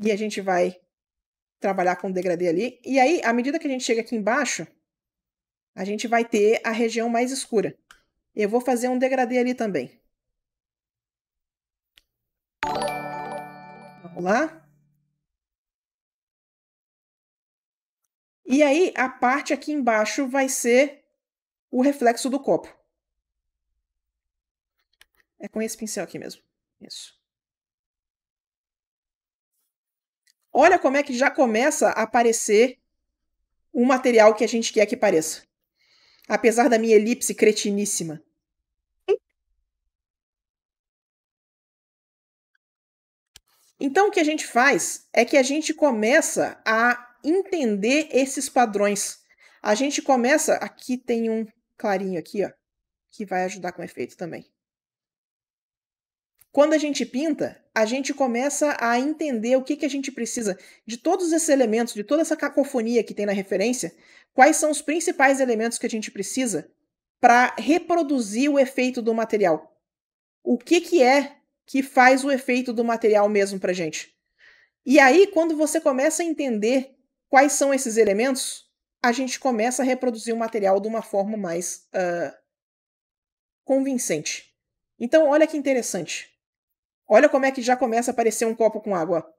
[SPEAKER 1] E a gente vai trabalhar com o degradê ali. E aí, à medida que a gente chega aqui embaixo, a gente vai ter a região mais escura. Eu vou fazer um degradê ali também. Vamos lá. E aí, a parte aqui embaixo vai ser o reflexo do copo. É com esse pincel aqui mesmo. Isso. Olha como é que já começa a aparecer o material que a gente quer que pareça. Apesar da minha elipse cretiníssima. Então, o que a gente faz é que a gente começa a entender esses padrões. A gente começa... Aqui tem um clarinho aqui, ó, que vai ajudar com o efeito também. Quando a gente pinta, a gente começa a entender o que a gente precisa de todos esses elementos, de toda essa cacofonia que tem na referência, quais são os principais elementos que a gente precisa para reproduzir o efeito do material. O que é que faz o efeito do material mesmo pra gente. E aí, quando você começa a entender quais são esses elementos, a gente começa a reproduzir o material de uma forma mais convincente. Então, olha que interessante. Olha como é que já começa a aparecer um copo com água.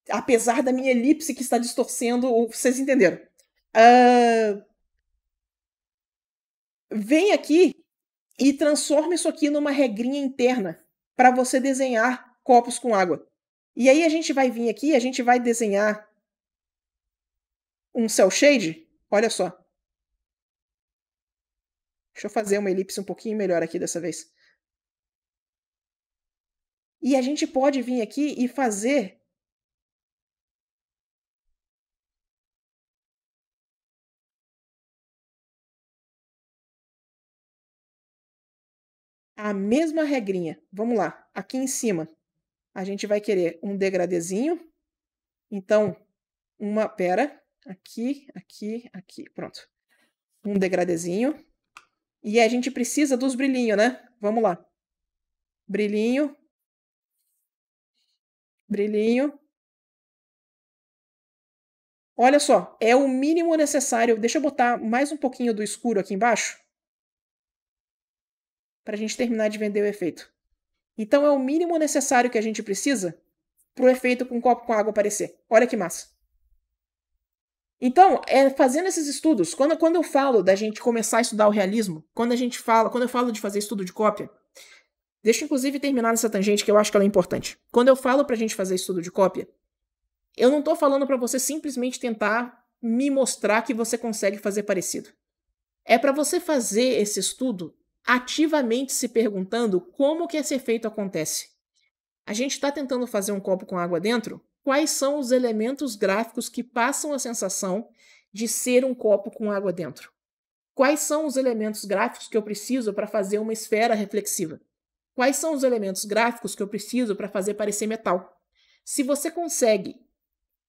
[SPEAKER 1] Apesar da minha elipse que está distorcendo, vocês entenderam. Vem aqui e transforma isso aqui numa regrinha interna para você desenhar copos com água. E aí a gente vai vir aqui, a gente vai desenhar um cel shade. Olha só. Deixa eu fazer uma elipse um pouquinho melhor aqui dessa vez. E a gente pode vir aqui e fazer a mesma regrinha. Vamos lá. Aqui em cima, a gente vai querer um degradezinho. Então, aqui, aqui, aqui. Pronto. Um degradezinho. E a gente precisa dos brilhinhos, né? Vamos lá. Brilhinho. Brilhinho. Olha só, é o mínimo necessário. Deixa eu botar mais um pouquinho do escuro aqui embaixo. Para a gente terminar de vender o efeito. Então é o mínimo necessário que a gente precisa para o efeito com um copo com água aparecer. Olha que massa. Então, fazendo esses estudos, quando eu falo da gente começar a estudar o realismo, quando eu falo de fazer estudo de cópia, deixa eu inclusive terminar nessa tangente que eu acho que ela é importante. Quando eu falo pra gente fazer estudo de cópia, eu não tô falando para você simplesmente tentar me mostrar que você consegue fazer parecido. É para você fazer esse estudo ativamente se perguntando como que esse efeito acontece. A gente está tentando fazer um copo com água dentro. Quais são os elementos gráficos que passam a sensação de ser um copo com água dentro? Quais são os elementos gráficos que eu preciso para fazer uma esfera reflexiva? Quais são os elementos gráficos que eu preciso para fazer parecer metal? Se você consegue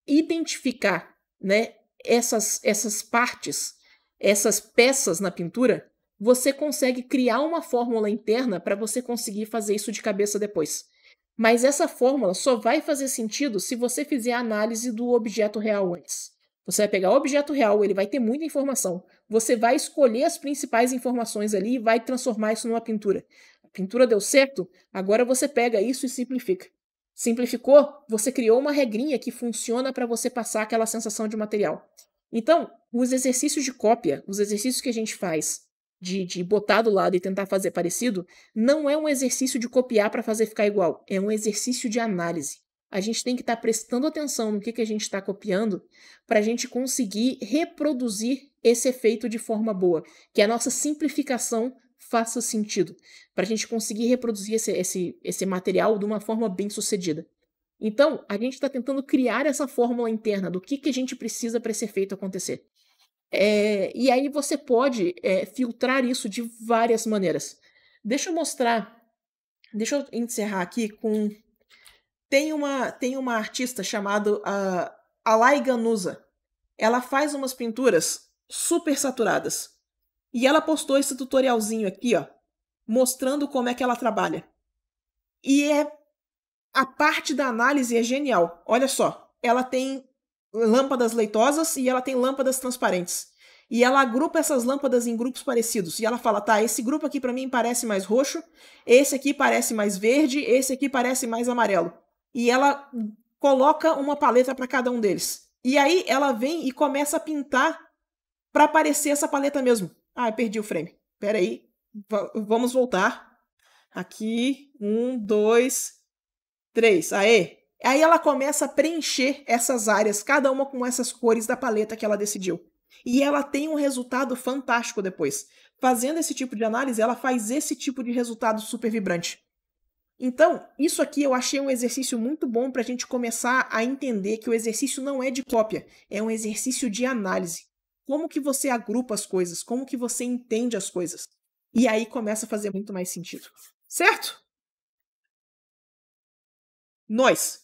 [SPEAKER 1] identificar, né, essas partes, essas peças na pintura, você consegue criar uma fórmula interna para você conseguir fazer isso de cabeça depois. Mas essa fórmula só vai fazer sentido se você fizer a análise do objeto real antes. Você vai pegar o objeto real, ele vai ter muita informação. Você vai escolher as principais informações ali e vai transformar isso numa pintura. A pintura deu certo, agora você pega isso e simplifica. Simplificou, você criou uma regrinha que funciona para você passar aquela sensação de material. Então, os exercícios de cópia, os exercícios que a gente faz de botar do lado e tentar fazer parecido, não é um exercício de copiar para fazer ficar igual, é um exercício de análise. A gente tem que estar prestando atenção no que a gente está copiando para a gente conseguir reproduzir esse efeito de forma boa, que a nossa simplificação faça sentido, para a gente conseguir reproduzir esse material de uma forma bem sucedida. Então, a gente está tentando criar essa fórmula interna do que a gente precisa para esse efeito acontecer. E aí você pode filtrar isso de várias maneiras. Deixa eu encerrar aqui com Tem uma artista chamada Alai Ganuza. Ela faz umas pinturas super saturadas. E ela postou esse tutorialzinho aqui, ó, mostrando como é que ela trabalha. E a parte da análise é genial. Olha só, ela tem lâmpadas leitosas e ela tem lâmpadas transparentes. E ela agrupa essas lâmpadas em grupos parecidos. E ela fala, tá, esse grupo aqui pra mim parece mais roxo, esse aqui parece mais verde, esse aqui parece mais amarelo. E ela coloca uma paleta para cada um deles. E aí ela vem e começa a pintar para parecer essa paleta mesmo. Ah, eu perdi o frame. Pera aí. Vamos voltar. Aqui. 1, 2, 3. Aê! Aí ela começa a preencher essas áreas, cada uma com essas cores da paleta que ela decidiu. E ela tem um resultado fantástico depois. Fazendo esse tipo de análise, ela faz esse tipo de resultado super vibrante. Então, isso aqui eu achei um exercício muito bom para a gente começar a entender que o exercício não é de cópia, é um exercício de análise. Como que você agrupa as coisas, como que você entende as coisas. E aí começa a fazer muito mais sentido. Certo? Nós.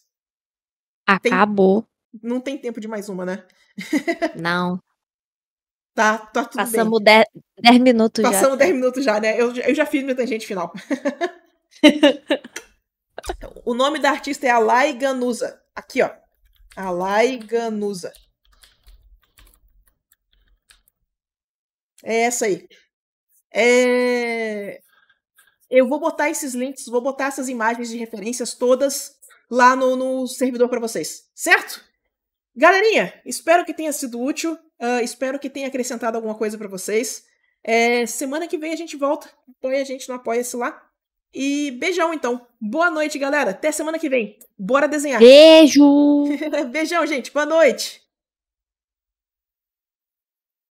[SPEAKER 2] Acabou.
[SPEAKER 1] Não tem tempo de mais uma, né?
[SPEAKER 2] Não.
[SPEAKER 1] Tá tudo
[SPEAKER 2] Passamos
[SPEAKER 1] bem.
[SPEAKER 2] 10 minutos já.
[SPEAKER 1] Passamos 10 minutos já, né? Eu já fiz minha tangente final. O nome da artista é Alai Ganuza. Aqui, ó. Alai Ganuza. É essa aí. Eu vou botar esses links, vou botar essas imagens de referências todas lá no servidor para vocês. Certo? Galerinha, espero que tenha sido útil. Espero que tenha acrescentado alguma coisa para vocês. Semana que vem a gente volta. Apoia a gente no Apoia-se lá. E beijão, então. Boa noite, galera. Até semana que vem. Bora desenhar.
[SPEAKER 2] Beijo!
[SPEAKER 1] Beijão, gente. Boa noite.